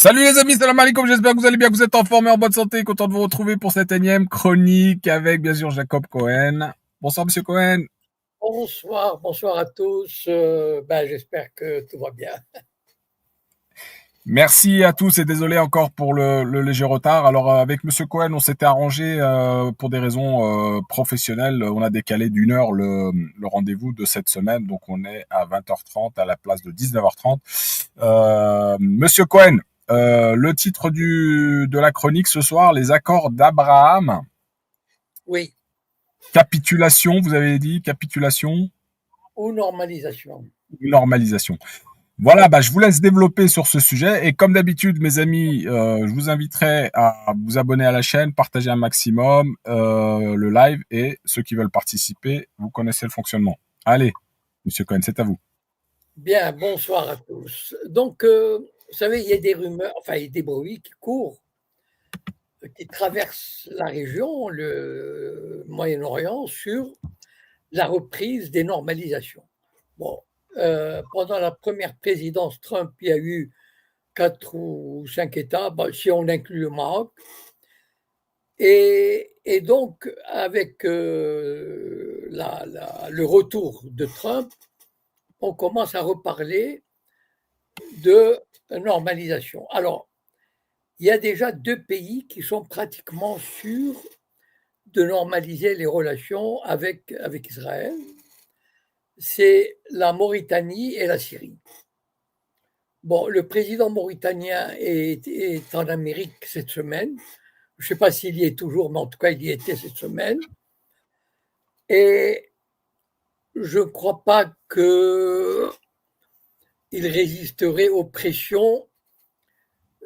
Salut les amis, salam alaikum, j'espère que vous allez bien, que vous êtes en forme et en bonne santé, content de vous retrouver pour cette énième chronique avec bien sûr Jacob Cohen. Bonsoir monsieur Cohen. Bonsoir, bonsoir à tous. J'espère que tout va bien. Merci à tous et désolé encore pour le léger retard. Alors avec monsieur Cohen, on s'était arrangé pour des raisons professionnelles, on a décalé d'une heure le rendez-vous de cette semaine, donc on est à 20h30 à la place de 19h30. Monsieur Cohen, le titre de la chronique ce soir, les accords d'Abraham. Oui, Capitulation, vous avez dit capitulation, ou normalisation. normalisation. Voilà, je vous laisse développer sur ce sujet. Et comme d'habitude, mes amis, je vous inviterai à vous abonner à la chaîne, partager un maximum le live et ceux qui veulent participer, vous connaissez le fonctionnement. Allez, monsieur Cohen, c'est à vous. Bien, bonsoir à tous. Donc, vous savez, il y a des rumeurs, enfin, il y a des bruits qui courent, qui traversent la région, le Moyen-Orient, sur la reprise des normalisations. Bon, pendant la première présidence Trump, il y a eu 4 ou 5 États, si on inclut le Maroc. Et donc, avec le retour de Trump, on commence à reparler de normalisation. Alors, il y a déjà 2 pays qui sont pratiquement sûrs de normaliser les relations avec Israël. C'est la Mauritanie et la Syrie. Bon, le président mauritanien est en Amérique cette semaine. Je ne sais pas s'il y est toujours, mais en tout cas, il y était cette semaine. Et je ne crois pas qu'il résisterait aux pressions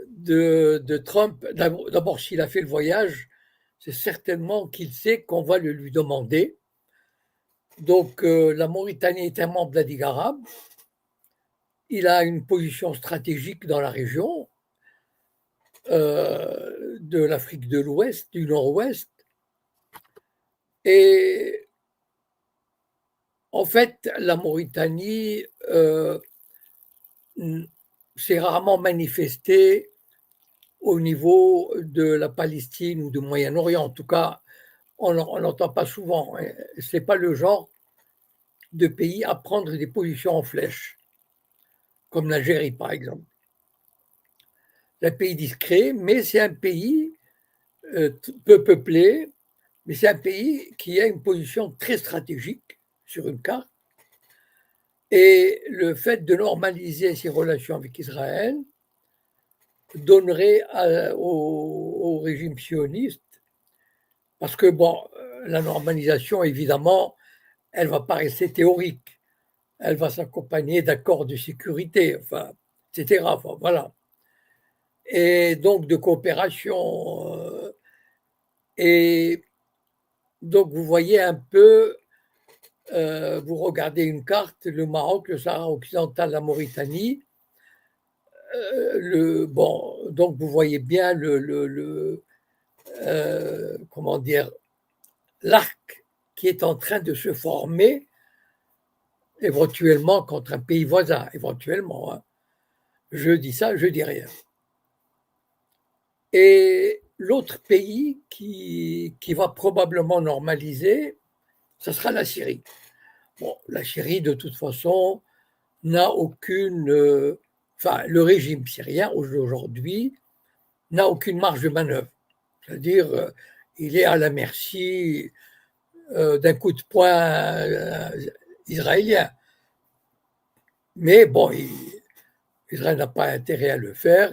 de Trump. D'abord, s'il a fait le voyage, c'est certainement qu'il sait qu'on va le lui demander. Donc, la Mauritanie est un membre de la Ligue arabe. Il a une position stratégique dans la région de l'Afrique de l'Ouest, du Nord-Ouest. Et en fait, la Mauritanie s'est rarement manifestée au niveau de la Palestine ou du Moyen-Orient. En tout cas, on n'entend pas souvent. Ce n'est pas le genre de pays à prendre des positions en flèche, comme l'Algérie, par exemple. C'est un pays discret, mais c'est un pays peu peuplé, mais c'est un pays qui a une position très stratégique sur une carte. Et le fait de normaliser ses relations avec Israël donnerait au régime sioniste, parce que la normalisation, évidemment, elle ne va pas rester théorique, elle va s'accompagner d'accords de sécurité, enfin, etc. Enfin, voilà. Et donc de coopération. Et donc vous voyez un peu, vous regardez une carte, le Maroc, le Sahara occidental, la Mauritanie. Donc vous voyez bien comment dire, l'arc qui est en train de se former éventuellement contre un pays voisin, éventuellement. Hein. Je dis ça, je dis rien. Et l'autre pays qui va probablement normaliser, ce sera la Syrie. Bon, la Syrie, de toute façon, n'a aucune... Enfin, le régime syrien, aujourd'hui, n'a aucune marge de manœuvre. C'est-à-dire, il est à la merci d'un coup de poing israélien. Mais bon, Israël n'a pas intérêt à le faire.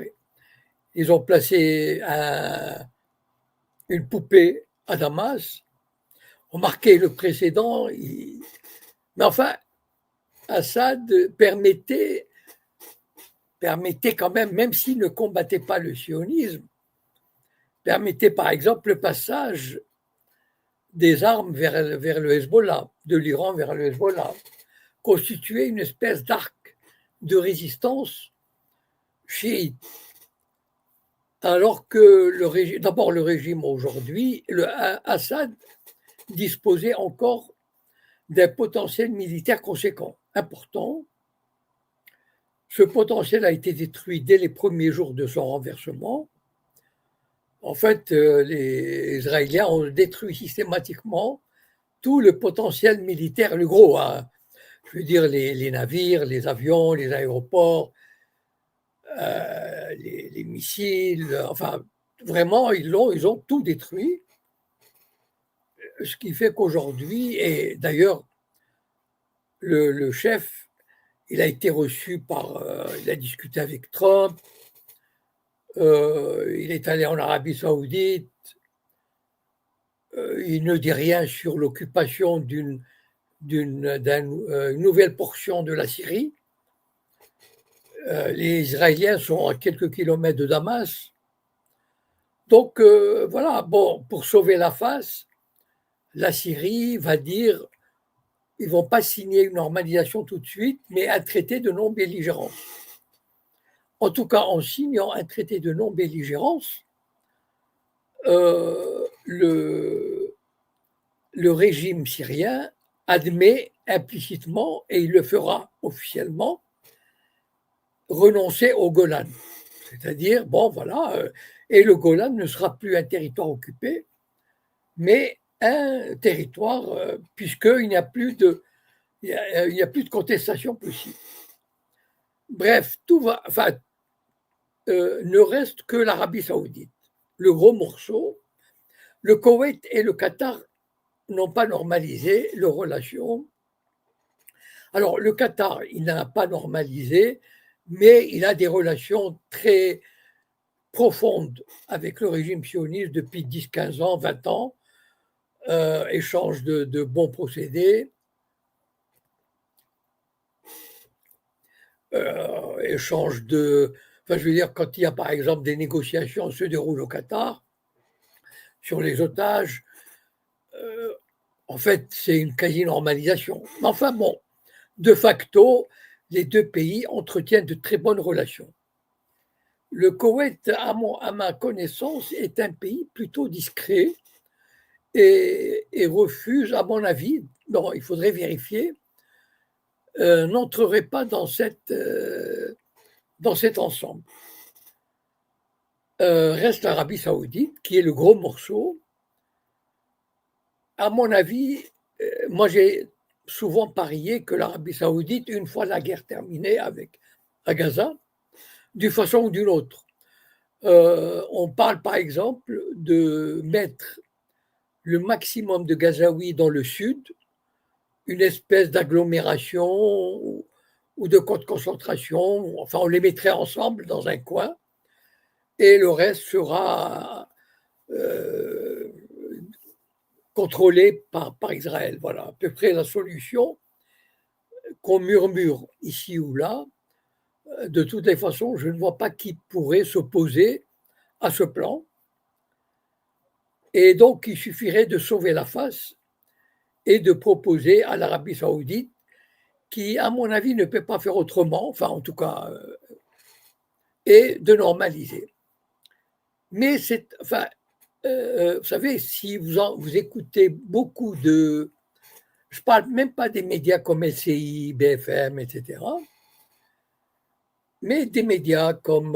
Ils ont placé une poupée à Damas, ont marqué le précédent. Mais enfin, Assad permettait quand même s'il ne combattait pas le sionisme, permettait par exemple le passage des armes vers le Hezbollah, de l'Iran vers le Hezbollah, constituait une espèce d'arc de résistance chiite. Alors que d'abord le régime aujourd'hui, Assad disposait encore d'un potentiel militaire conséquent, important, Ce potentiel a été détruit dès les premiers jours de son renversement. En fait, les Israéliens ont détruit systématiquement tout le potentiel militaire, le gros, hein. Je veux dire les navires, les avions, les aéroports, les missiles, enfin, vraiment, ils ont tout détruit. Ce qui fait qu'aujourd'hui, et d'ailleurs, le chef, il a été reçu il a discuté avec Trump, il est allé en Arabie Saoudite, il ne dit rien sur l'occupation d'une nouvelle portion de la Syrie. Les Israéliens sont à quelques kilomètres de Damas. Donc voilà, bon, pour sauver la face, la Syrie va dire ils ne vont pas signer une normalisation tout de suite, mais un traité de non-belligérance. En tout cas, en signant un traité de non-belligérance, le régime syrien admet implicitement, et il le fera officiellement, renoncer au Golan. C'est-à-dire, bon, voilà, et le Golan ne sera plus un territoire occupé, mais un territoire, puisqu'il n'y a plus de, il n'y a plus de contestation possible. Bref, tout va, enfin, ne reste que l'Arabie Saoudite, le gros morceau. Le Koweït et le Qatar n'ont pas normalisé leurs relations. Alors, le Qatar, il n'a pas normalisé, mais il a des relations très profondes avec le régime sioniste depuis 10, 15 ans, 20 ans, échange de bons procédés, échange de... Enfin, je veux dire, quand il y a par exemple des négociations se déroulent au Qatar sur les otages, en fait, c'est une quasi-normalisation. Mais enfin, bon, de facto, les deux pays entretiennent de très bonnes relations. Le Koweït, à ma connaissance, est un pays plutôt discret et refuse, à mon avis, non, il faudrait vérifier, n'entrerait pas dans cet ensemble. Reste l'Arabie Saoudite, qui est le gros morceau. À mon avis, moi j'ai souvent parié que l'Arabie Saoudite, une fois la guerre terminée à Gaza, d'une façon ou d'une autre, on parle par exemple de mettre le maximum de Gazaouis dans le sud, une espèce d'agglomération ou de camp de concentration, enfin on les mettrait ensemble dans un coin, et le reste sera contrôlé par Israël. Voilà, à peu près la solution qu'on murmure ici ou là. De toutes les façons, je ne vois pas qui pourrait s'opposer à ce plan. Et donc, il suffirait de sauver la face et de proposer à l'Arabie Saoudite, qui, à mon avis, ne peut pas faire autrement, enfin, en tout cas, et de normaliser. Mais c'est, enfin, vous savez, si vous écoutez beaucoup de, je parle même pas des médias comme LCI, BFM, etc., mais des médias comme,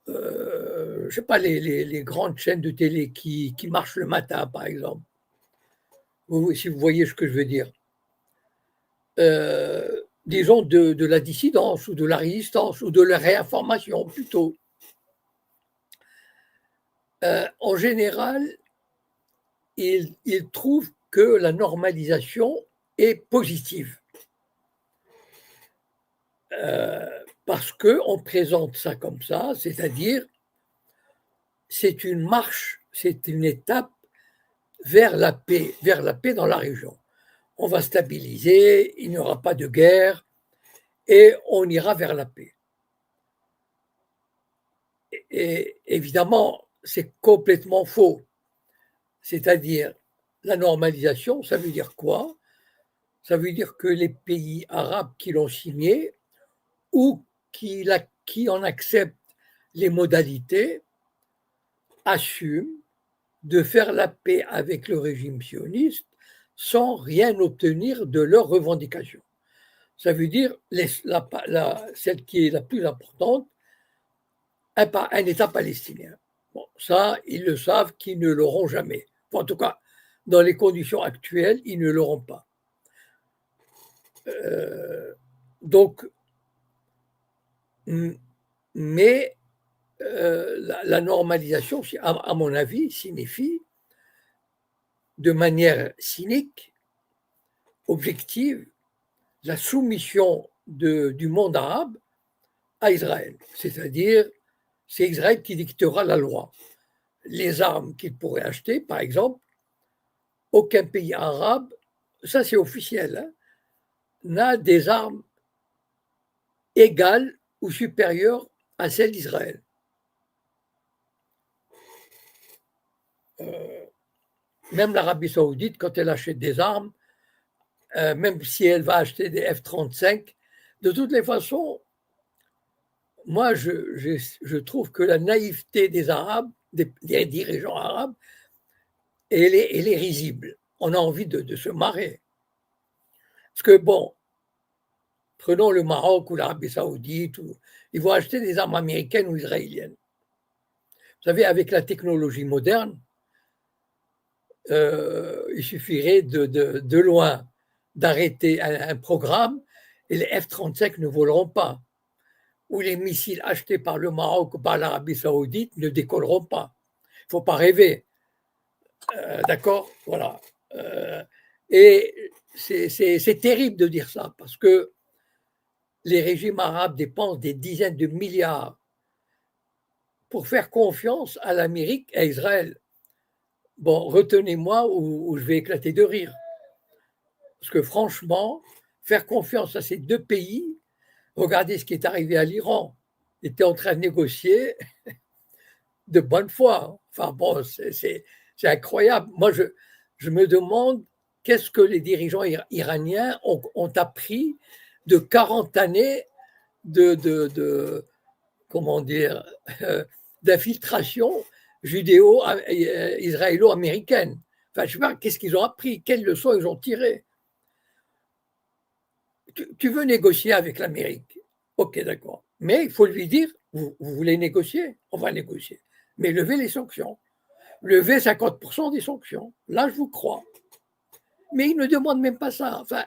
je sais pas, les grandes chaînes de télé qui marchent le matin, par exemple, si vous voyez ce que je veux dire. Disons de la dissidence ou de la résistance ou de la réinformation plutôt. En général, ils trouvent que la normalisation est positive. Parce qu'on présente ça comme ça, c'est-à-dire c'est une marche, c'est une étape vers la paix dans la région. On va stabiliser, il n'y aura pas de guerre et on ira vers la paix. Et évidemment, c'est complètement faux. C'est-à-dire, la normalisation, ça veut dire quoi? Ça veut dire que les pays arabes qui l'ont signé ou qui en acceptent les modalités assument de faire la paix avec le régime sioniste sans rien obtenir de leurs revendications. Ça veut dire celle qui est la plus importante, un État palestinien. Bon, ça, ils le savent qu'ils ne l'auront jamais. Enfin, en tout cas, dans les conditions actuelles, ils ne l'auront pas. Donc, mais la normalisation, à mon avis, signifie de manière cynique, objective, la soumission du monde arabe à Israël. C'est-à-dire, c'est Israël qui dictera la loi. Les armes qu'il pourrait acheter, par exemple, aucun pays arabe, ça c'est officiel, hein, n'a des armes égales ou supérieures à celles d'Israël. Même l'Arabie saoudite, quand elle achète des armes, même si elle va acheter des F-35, de toutes les façons, moi, je trouve que la naïveté des Arabes, des dirigeants arabes, elle est risible. On a envie de se marrer. Parce que, bon, prenons le Maroc ou l'Arabie saoudite, ils vont acheter des armes américaines ou israéliennes. Vous savez, avec la technologie moderne, il suffirait de loin d'arrêter un programme et les F-35 ne voleront pas. Ou les missiles achetés par le Maroc ou par l'Arabie saoudite ne décolleront pas. Il ne faut pas rêver. D'accord. Voilà. Et c'est terrible de dire ça parce que les régimes arabes dépensent des dizaines de milliards pour faire confiance à l'Amérique et à Israël. Bon, retenez-moi ou je vais éclater de rire. Parce que franchement, faire confiance à ces deux pays, regardez ce qui est arrivé à l'Iran. Ils étaient en train de négocier de bonne foi. Enfin bon, c'est incroyable. Moi, je me demande qu'est-ce que les dirigeants iraniens ont appris de 40 années comment dire, d'infiltration judéo-israélo-américaine. Enfin, je ne sais pas, qu'est-ce qu'ils ont appris, quelles leçons ils ont tirées. Tu veux négocier avec l'Amérique, ok, d'accord. Mais il faut lui dire, vous voulez négocier, on va négocier. Mais levez les sanctions. Levez 50% des sanctions. Là, je vous crois. Mais ils ne demandent même pas ça. Enfin,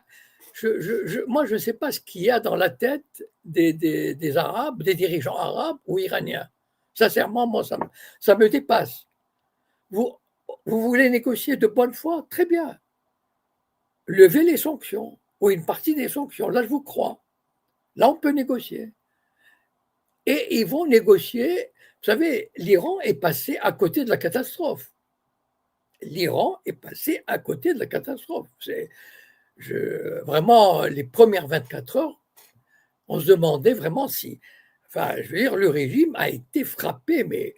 moi, je ne sais pas ce qu'il y a dans la tête des Arabes, des dirigeants arabes ou iraniens. Sincèrement, moi, ça me dépasse. Vous voulez négocier de bonne foi? Très bien. Levez les sanctions, ou une partie des sanctions. Là, je vous crois. Là, on peut négocier. Et ils vont négocier. Vous savez, l'Iran est passé à côté de la catastrophe. L'Iran est passé à côté de la catastrophe. Vraiment, les premières 24 heures, on se demandait vraiment si, enfin, je veux dire, le régime a été frappé, mais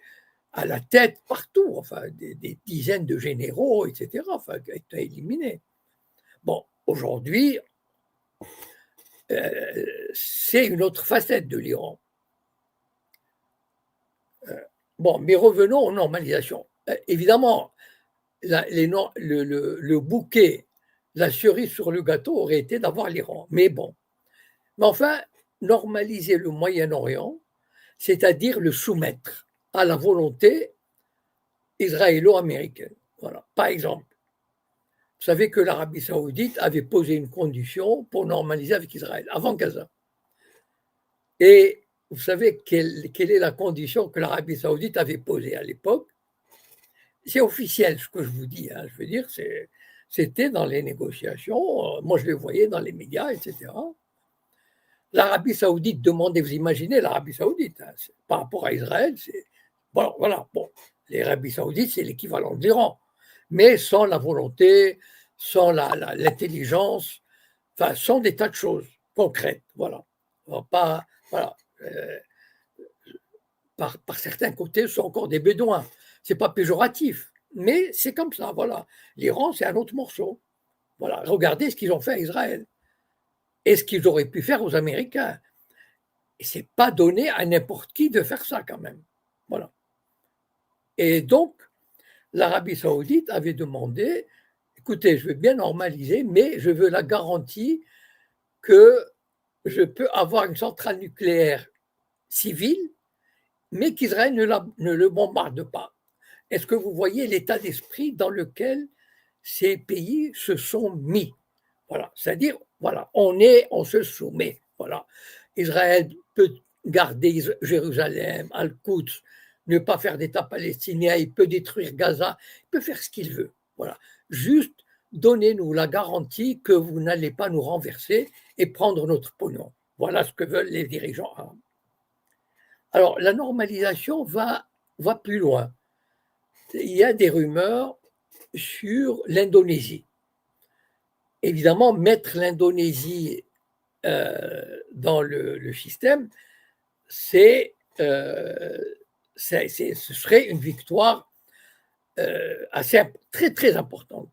à la tête partout, enfin, des dizaines de généraux, etc., enfin, qui ont été éliminés. Bon, aujourd'hui, c'est une autre facette de l'Iran. Bon, mais revenons aux normalisations. Évidemment, le bouquet, la cerise sur le gâteau aurait été d'avoir l'Iran. Mais bon. Mais enfin, normaliser le Moyen-Orient, c'est-à-dire le soumettre à la volonté israélo-américaine. Voilà. Par exemple, vous savez que l'Arabie saoudite avait posé une condition pour normaliser avec Israël, avant Gaza. Et vous savez quelle est la condition que l'Arabie saoudite avait posée à l'époque? C'est officiel ce que je vous dis, hein. Je veux dire, c'était dans les négociations, moi je les voyais dans les médias, etc. L'Arabie saoudite demandait, vous imaginez l'Arabie saoudite, hein, par rapport à Israël, c'est bon, voilà, bon, l'Arabie saoudite c'est l'équivalent de l'Iran, mais sans la volonté, sans l'intelligence, enfin sans des tas de choses concrètes, voilà. Pas, voilà. Par certains côtés, ce sont encore des bédouins. C'est pas péjoratif, mais c'est comme ça, voilà. L'Iran, c'est un autre morceau. Voilà, regardez ce qu'ils ont fait à Israël et ce qu'ils auraient pu faire aux Américains. Et c'est pas donné à n'importe qui de faire ça quand même. Voilà. Et donc, l'Arabie saoudite avait demandé, écoutez, je veux bien normaliser, mais je veux la garantie que je peux avoir une centrale nucléaire civile, mais qu'Israël ne le bombarde pas. Est-ce que vous voyez l'état d'esprit dans lequel ces pays se sont mis? Voilà, c'est-à-dire, voilà, on se soumet. Voilà, Israël peut garder Jérusalem, Al-Quds, ne pas faire d'État palestinien, il peut détruire Gaza, il peut faire ce qu'il veut. Voilà, juste donnez-nous la garantie que vous n'allez pas nous renverser et prendre notre pognon. Voilà ce que veulent les dirigeants arabes. Alors, la normalisation va plus loin. Il y a des rumeurs sur l'Indonésie. Évidemment, mettre l'Indonésie dans le système, ce serait une victoire très, très importante.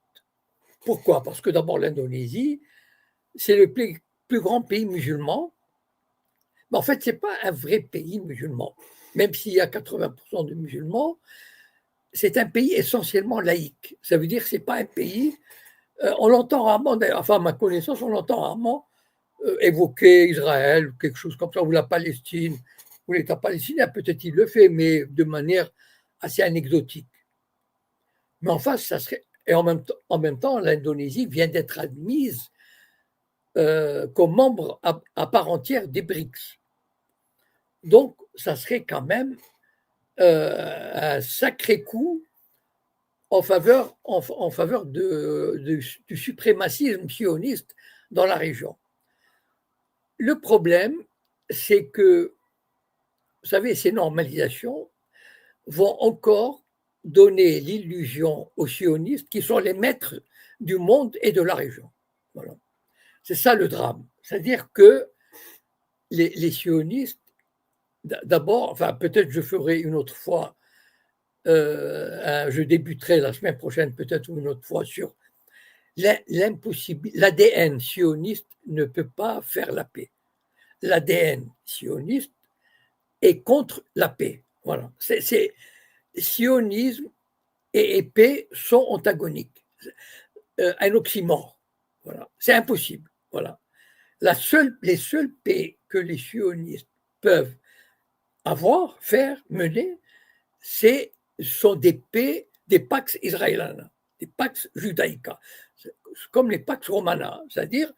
Pourquoi? Parce que d'abord, l'Indonésie, c'est le plus grand pays musulman. Mais en fait, ce n'est pas un vrai pays musulman. Même s'il y a 80% de musulmans, c'est un pays essentiellement laïque. Ça veut dire que ce n'est pas un pays, on l'entend rarement, enfin à ma connaissance, on l'entend rarement évoquer Israël ou quelque chose comme ça, ou la Palestine, ou l'État palestinien, peut-être il le fait, mais de manière assez anecdotique. Mais enfin, ça serait. Et en même temps l'Indonésie vient d'être admise comme membre à part entière des BRICS. Donc, ça serait quand même un sacré coup en faveur du suprémacisme sioniste dans la région. Le problème, c'est que, vous savez, ces normalisations vont encore donner l'illusion aux sionistes qui sont les maîtres du monde et de la région. Voilà. C'est ça le drame. C'est-à-dire que les sionistes, d'abord, enfin peut-être je ferai une autre fois, je débuterai la semaine prochaine peut-être une autre fois sur l'ADN sioniste ne peut pas faire la paix. L'ADN sioniste est contre la paix. Voilà. Sionisme et paix sont antagoniques. Un oxymore. Voilà. C'est impossible. Voilà. Les seules paix que les sionistes peuvent avoir, faire, mener, sont des paix, des pax israéliana, des pax judaïca, comme les pax romana, c'est-à-dire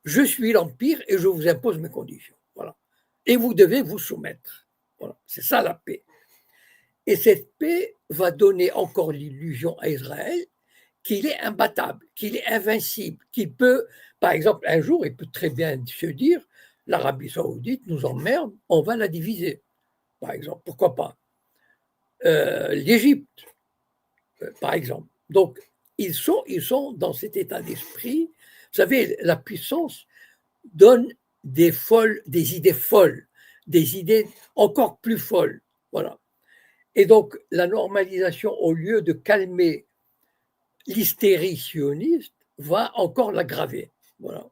je suis l'empire et je vous impose mes conditions. Voilà. Et vous devez vous soumettre. Voilà. C'est ça la paix. Et cette paix va donner encore l'illusion à Israël qu'il est imbattable, qu'il est invincible, qu'il peut, par exemple, un jour, il peut très bien se dire, l'Arabie saoudite nous emmerde, on va la diviser, par exemple, pourquoi pas. L'Égypte, par exemple. Donc, ils sont dans cet état d'esprit. Vous savez, la puissance donne des idées folles, des idées encore plus folles. Voilà. Et donc, la normalisation, au lieu de calmer l'hystérie sioniste, va encore l'aggraver. Voilà.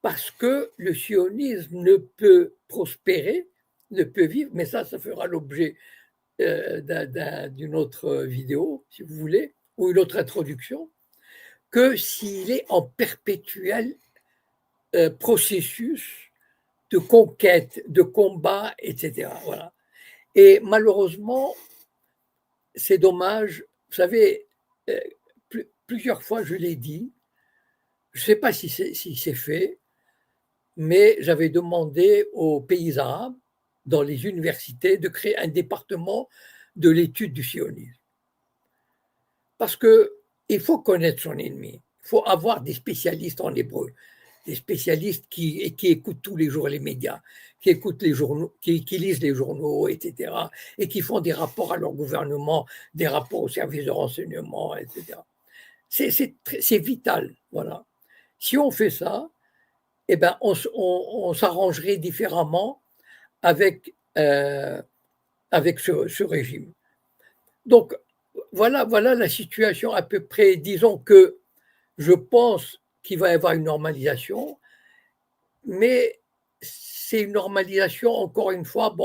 Parce que le sionisme ne peut prospérer, ne peut vivre, mais ça fera l'objet d'une autre vidéo, si vous voulez, ou une autre introduction, que s'il est en perpétuel processus de conquête, de combat, etc. Voilà. Et malheureusement, c'est dommage. Vous savez, plusieurs fois, je l'ai dit, je ne sais pas si c'est fait, mais j'avais demandé aux pays arabes, dans les universités, de créer un département de l'étude du sionisme. Parce qu'il faut connaître son ennemi. Il faut avoir des spécialistes en hébreu, des spécialistes qui écoutent tous les jours les médias, qui écoutent les journaux, qui lisent les journaux, etc., et qui font des rapports à leur gouvernement, des rapports au service de renseignement, etc. C'est vital, voilà. Si on fait ça, eh ben on s'arrangerait différemment avec ce régime. Donc, voilà la situation à peu près. Disons que je pense qu'il va y avoir une normalisation, mais c'est une normalisation, encore une fois,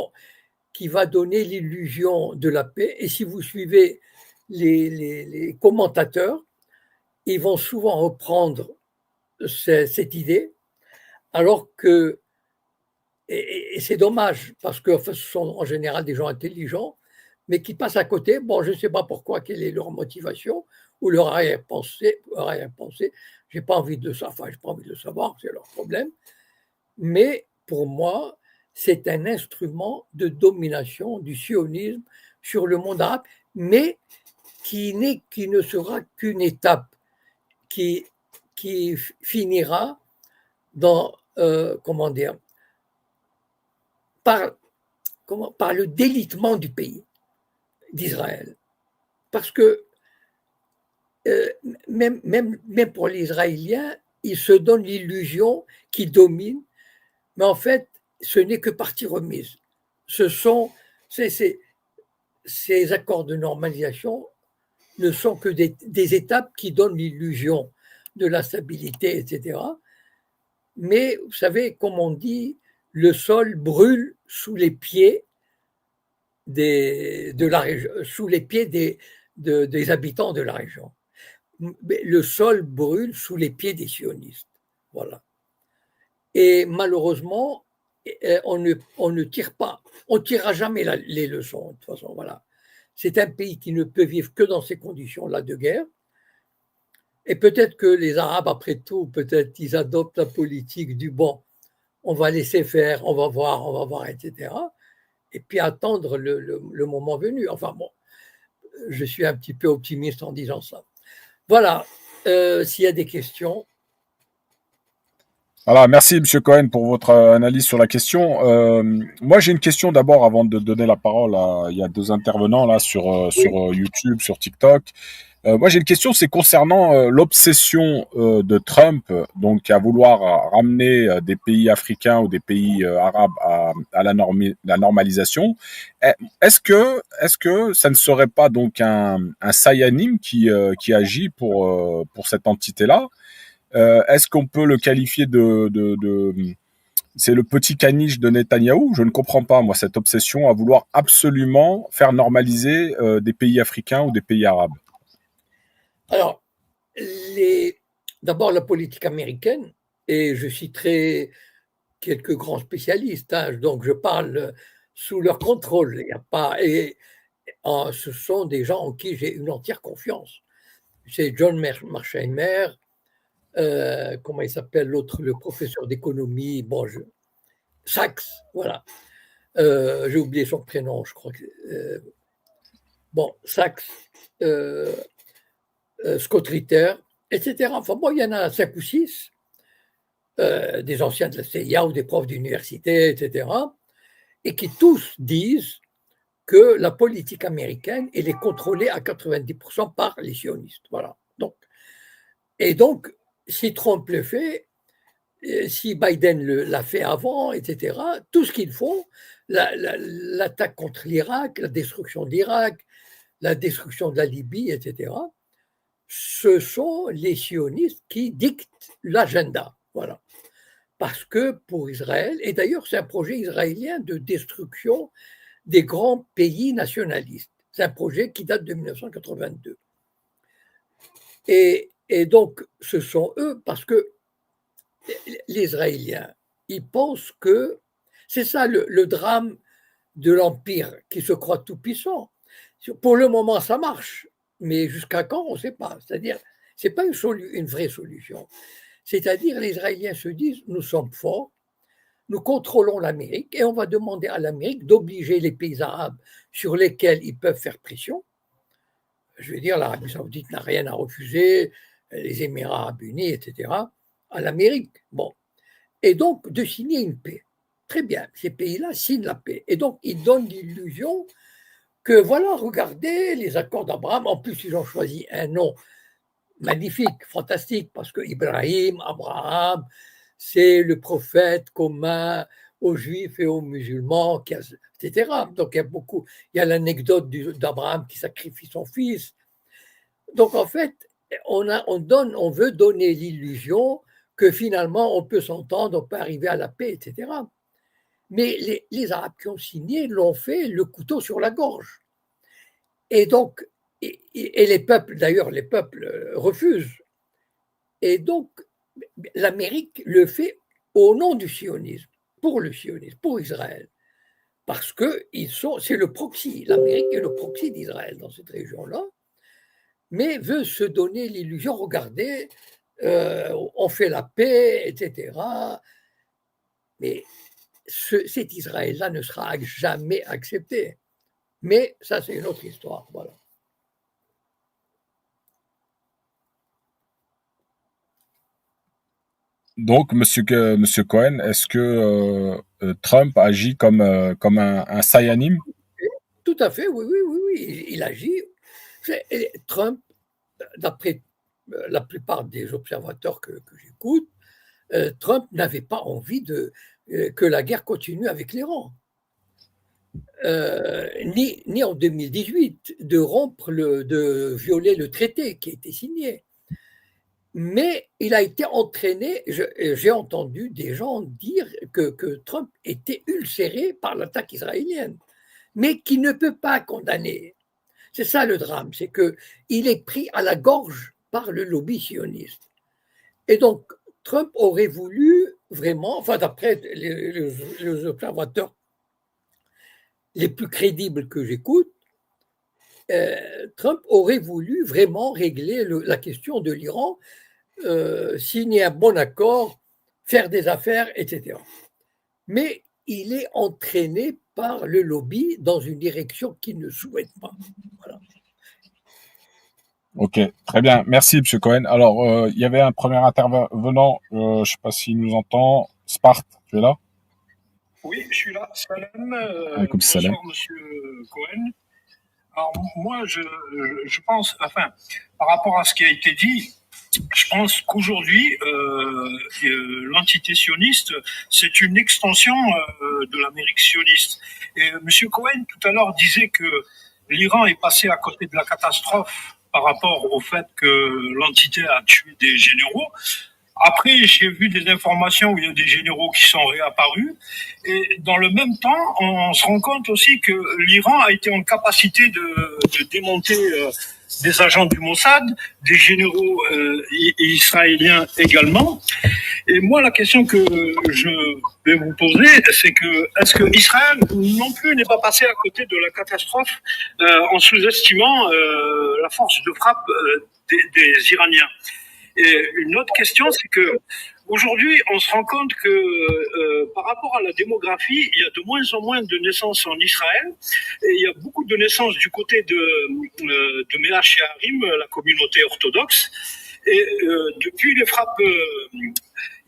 qui va donner l'illusion de la paix. Et si vous suivez les commentateurs, ils vont souvent reprendre cette idée, alors que Et c'est dommage, parce que enfin, ce sont en général des gens intelligents, mais qui passent à côté. Bon, je ne sais pas pourquoi, quelle est leur motivation ou leur arrière-pensée. J'ai pas envie de ça, enfin, j'ai pas envie de le savoir, c'est leur problème. Mais pour moi, c'est un instrument de domination du sionisme sur le monde arabe, mais qui ne sera qu'une étape qui, qui finira dans, comment dire, par, par le délitement du pays d'Israël. Parce que euh, même pour les Israéliens, ils se donnent l'illusion qu'ils dominent, mais en fait, ce n'est que partie remise. Ce sont ces accords de normalisation ne sont que des étapes qui donnent l'illusion de la stabilité, etc. Mais vous savez, comme on dit, le sol brûle sous les pieds de la région, sous les pieds des habitants de la région. Mais le sol brûle sous les pieds des sionistes. Voilà. Et malheureusement, on ne tire pas, on ne tirera jamais les leçons, de toute façon. Voilà. C'est un pays qui ne peut vivre que dans ces conditions-là de guerre. Et peut-être que les Arabes, après tout, peut-être ils adoptent la politique du bon, on va laisser faire, on va voir, etc. Et puis attendre le moment venu. Enfin bon, je suis un petit peu optimiste en disant ça. Voilà, s'il y a des questions. Voilà, merci Monsieur Cohen pour votre analyse sur la question. Moi, j'ai une question d'abord avant de donner la parole à il y a deux intervenants là Oui. sur YouTube, sur TikTok. Moi, j'ai une question, c'est concernant l'obsession de Trump, donc à vouloir ramener des pays africains ou des pays arabes à la normalisation. Est-ce que ça ne serait pas donc un Sayanim qui agit pour cette entité-là? Est-ce qu'on peut le qualifier c'est le petit caniche de Netanyahou? Je ne comprends pas, moi, cette obsession à vouloir absolument faire normaliser des pays africains ou des pays arabes. Alors, d'abord la politique américaine, et je citerai quelques grands spécialistes, hein, donc je parle sous leur contrôle. Il y a pas, et ce sont des gens en qui j'ai une entière confiance. C'est John Marsheimer, comment il s'appelle l'autre, le professeur d'économie, bon, Sachs, voilà. J'ai oublié son prénom, je crois que. Bon, Sachs, euh, Scott Ritter, etc. Enfin bon, il y en a 5 ou 6, des anciens de la CIA ou des profs d'université, etc., et qui tous disent que la politique américaine, elle est contrôlée à 90% par les sionistes. Voilà. Et donc, si Trump le fait, si Biden l'a fait avant, etc., tout ce qu'ils font, l'attaque contre l'Irak, la destruction de l'Irak, la destruction de la Libye, etc., ce sont les sionistes qui dictent l'agenda. Voilà. Parce que pour Israël, et d'ailleurs c'est un projet israélien de destruction des grands pays nationalistes. C'est un projet qui date de 1982. Et donc, ce sont eux, parce que les Israéliens, ils pensent que c'est ça le drame de l'Empire qui se croit tout puissant. Pour le moment, ça marche, mais jusqu'à quand, on ne sait pas. C'est-à-dire, ce n'est pas une vraie solution. C'est-à-dire, les Israéliens se disent, nous sommes forts, nous contrôlons l'Amérique et on va demander à l'Amérique d'obliger les pays arabes sur lesquels ils peuvent faire pression. Je veux dire, l'Arabie saoudite n'a rien à refuser, les Émirats arabes unis, etc., à l'Amérique. Bon. Et donc, de signer une paix. Très bien, ces pays-là signent la paix. Et donc, ils donnent l'illusion que, voilà, regardez les accords d'Abraham. En plus, ils ont choisi un nom magnifique, fantastique, parce que Ibrahim, Abraham, c'est le prophète commun aux juifs et aux musulmans, etc. Donc il y a l'anecdote d'Abraham qui sacrifie son fils. Donc en fait, on veut donner l'illusion que finalement on peut s'entendre, on peut arriver à la paix, etc. Mais les Arabes qui ont signé l'ont fait le couteau sur la gorge. Et donc, et les peuples, d'ailleurs, les peuples refusent. Et donc, l'Amérique le fait au nom du sionisme. pour le sionisme, pour Israël, parce que c'est le proxy. L'Amérique est le proxy d'Israël dans cette région-là, mais veut se donner l'illusion, regardez, on fait la paix, etc. Mais cet Israël-là ne sera jamais accepté. Mais ça, c'est une autre histoire. Voilà. Donc, Monsieur Cohen, est-ce que Trump agit comme un Saiyanim? Tout à fait, oui, oui, oui, oui. Il agit. Trump, d'après la plupart des observateurs que j'écoute, Trump n'avait pas envie que la guerre continue avec l'Iran. Ni en 2018 de violer le traité qui a été signé. Mais il a été entraîné, j'ai entendu des gens dire que Trump était ulcéré par l'attaque israélienne, mais qui ne peut pas condamner. C'est ça le drame, c'est qu'il est pris à la gorge par le lobby sioniste. Et donc, Trump aurait voulu vraiment, enfin d'après les observateurs les plus crédibles que j'écoute, Trump aurait voulu vraiment régler la question de l'Iran, signer un bon accord, faire des affaires, etc. Mais il est entraîné par le lobby dans une direction qu'il ne souhaite pas. Voilà. Ok, très bien. Merci, Monsieur Cohen. Alors, il y avait un premier intervenant, je ne sais pas s'il nous entend. Sparte, tu es là? Oui, je suis là. Salam. Alaykoum salam. Bonsoir, Monsieur Cohen. Alors, moi, je pense, enfin, par rapport à ce qui a été dit, je pense qu'aujourd'hui, l'entité sioniste, c'est une extension de l'Amérique sioniste. Et Monsieur Cohen, tout à l'heure, disait que l'Iran est passé à côté de la catastrophe par rapport au fait que l'entité a tué des généraux. Après, j'ai vu des informations où il y a des généraux qui sont réapparus. Et dans le même temps, on se rend compte aussi que l'Iran a été en capacité de démonter des agents du Mossad, des généraux israéliens également. Et moi, la question que je vais vous poser, c'est que est-ce que Israël non plus n'est pas passé à côté de la catastrophe en sous-estimant la force de frappe des Iraniens? Et une autre question, c'est que aujourd'hui, on se rend compte que par rapport à la démographie, il y a de moins en moins de naissances en Israël. Et il y a beaucoup de naissances du côté de Meach Harim, la communauté orthodoxe. Et depuis les frappes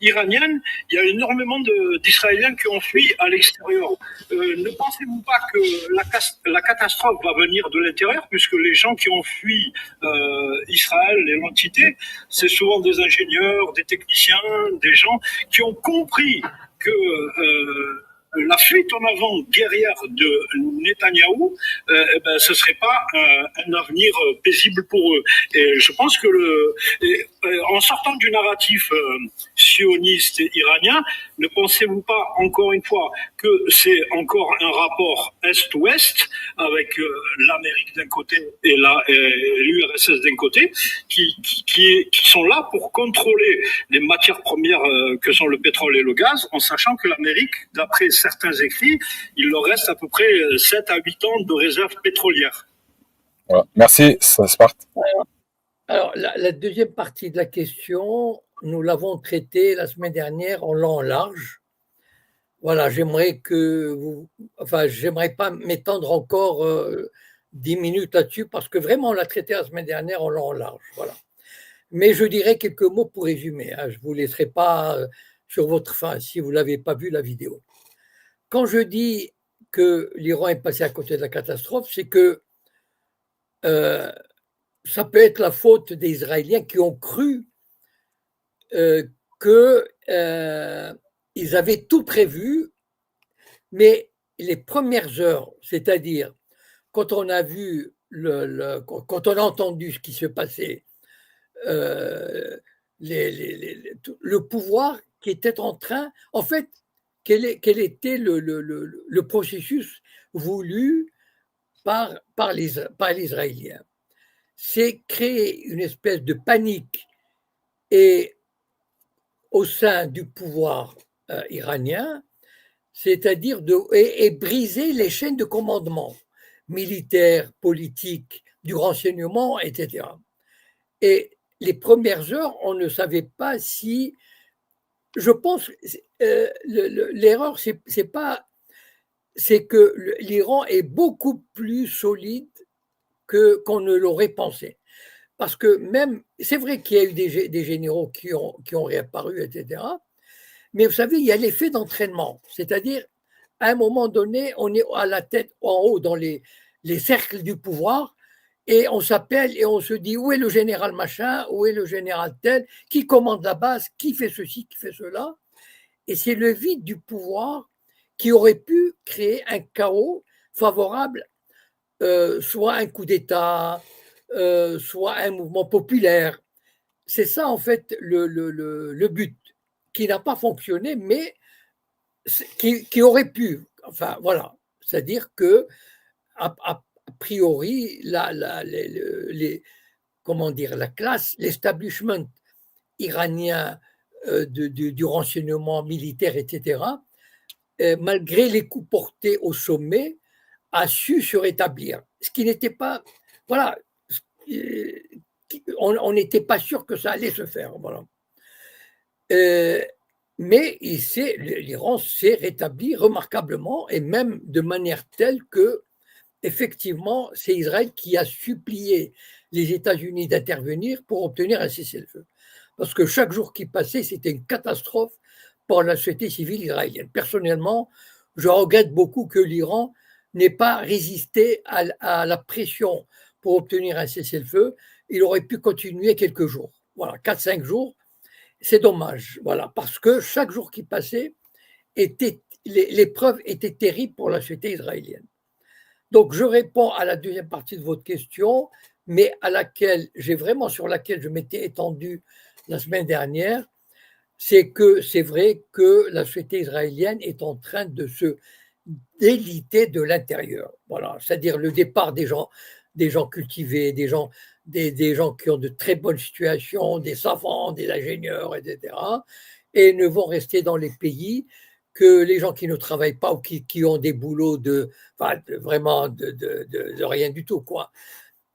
iraniennes, il y a énormément d'Israéliens qui ont fui à l'extérieur. Ne pensez-vous pas que la catastrophe va venir de l'intérieur, puisque les gens qui ont fui Israël et l'entité, c'est souvent des ingénieurs, des techniciens, des gens qui ont compris que la fuite en avant guerrière de Netanyahou, ce serait pas un avenir paisible pour eux. Et je pense que en sortant du narratif sioniste et iranien, ne pensez-vous pas encore une fois que c'est encore un rapport Est-Ouest avec l'Amérique d'un côté et l'URSS d'un côté, qui sont là pour contrôler les matières premières que sont le pétrole et le gaz, en sachant que l'Amérique, d'après certains écrits, il leur reste à peu près 7 à 8 ans de réserve pétrolière. Voilà. Merci, Sparte. Alors, la deuxième partie de la question, nous l'avons traitée la semaine dernière en long en large. Voilà, j'aimerais pas m'étendre encore 10 minutes là-dessus parce que vraiment on l'a traité la semaine dernière en long en large. Voilà. Mais je dirais quelques mots pour résumer. Hein. Je ne vous laisserai pas sur votre faim si vous n'avez pas vu la vidéo. Quand je dis que l'Iran est passé à côté de la catastrophe, c'est que ça peut être la faute des Israéliens qui ont cru qu'ils avaient tout prévu, mais les premières heures, c'est-à-dire quand on a vu, quand on a entendu ce qui se passait, le pouvoir qui était en train, en fait, quel était le processus voulu par les Israéliens? C'est créer une espèce de panique et au sein du pouvoir iranien c'est-à-dire et briser les chaînes de commandement militaire, politique, du renseignement, etc. Et les premières heures, on ne savait pas si. Je pense l'erreur, c'est que l'Iran est beaucoup plus solide qu'on ne l'aurait pensé. Parce que même, c'est vrai qu'il y a eu des généraux qui ont réapparu, etc. Mais vous savez, il y a l'effet d'entraînement. C'est-à-dire, à un moment donné, on est à la tête, en haut, dans les cercles du pouvoir, et on s'appelle et on se dit où est le général machin, où est le général tel, qui commande la base, qui fait ceci, qui fait cela. Et c'est le vide du pouvoir qui aurait pu créer un chaos favorable, soit un coup d'État, soit un mouvement populaire. C'est ça, en fait, le but, qui n'a pas fonctionné, mais qui aurait pu. Enfin, voilà. C'est-à-dire que, a priori, comment dire, la classe, l'establishment iranien du renseignement militaire, etc., malgré les coups portés au sommet, a su se rétablir. Ce qui n'était pas. Voilà. On n'était pas sûr que ça allait se faire. Voilà. Mais l'Iran s'est rétabli remarquablement et même de manière telle que, effectivement, c'est Israël qui a supplié les États-Unis d'intervenir pour obtenir un cessez-le-feu. Parce que chaque jour qui passait, c'était une catastrophe pour la société civile israélienne. Personnellement, je regrette beaucoup que l'Iran n'ait pas résisté à la pression pour obtenir un cessez-le-feu. Il aurait pu continuer quelques jours. Voilà, 4-5 jours. C'est dommage, voilà, parce que chaque jour qui passait, l'épreuve était terrible pour la société israélienne. Donc, je réponds à la deuxième partie de votre question, mais sur laquelle je m'étais étendu la semaine dernière, c'est que c'est vrai que la société israélienne est en train de se déliter de l'intérieur. Voilà, c'est-à-dire le départ des gens cultivés, des gens qui ont de très bonnes situations, des savants, des ingénieurs, etc., et ne vont rester dans les pays que les gens qui ne travaillent pas ou qui ont des boulots vraiment de rien du tout, quoi,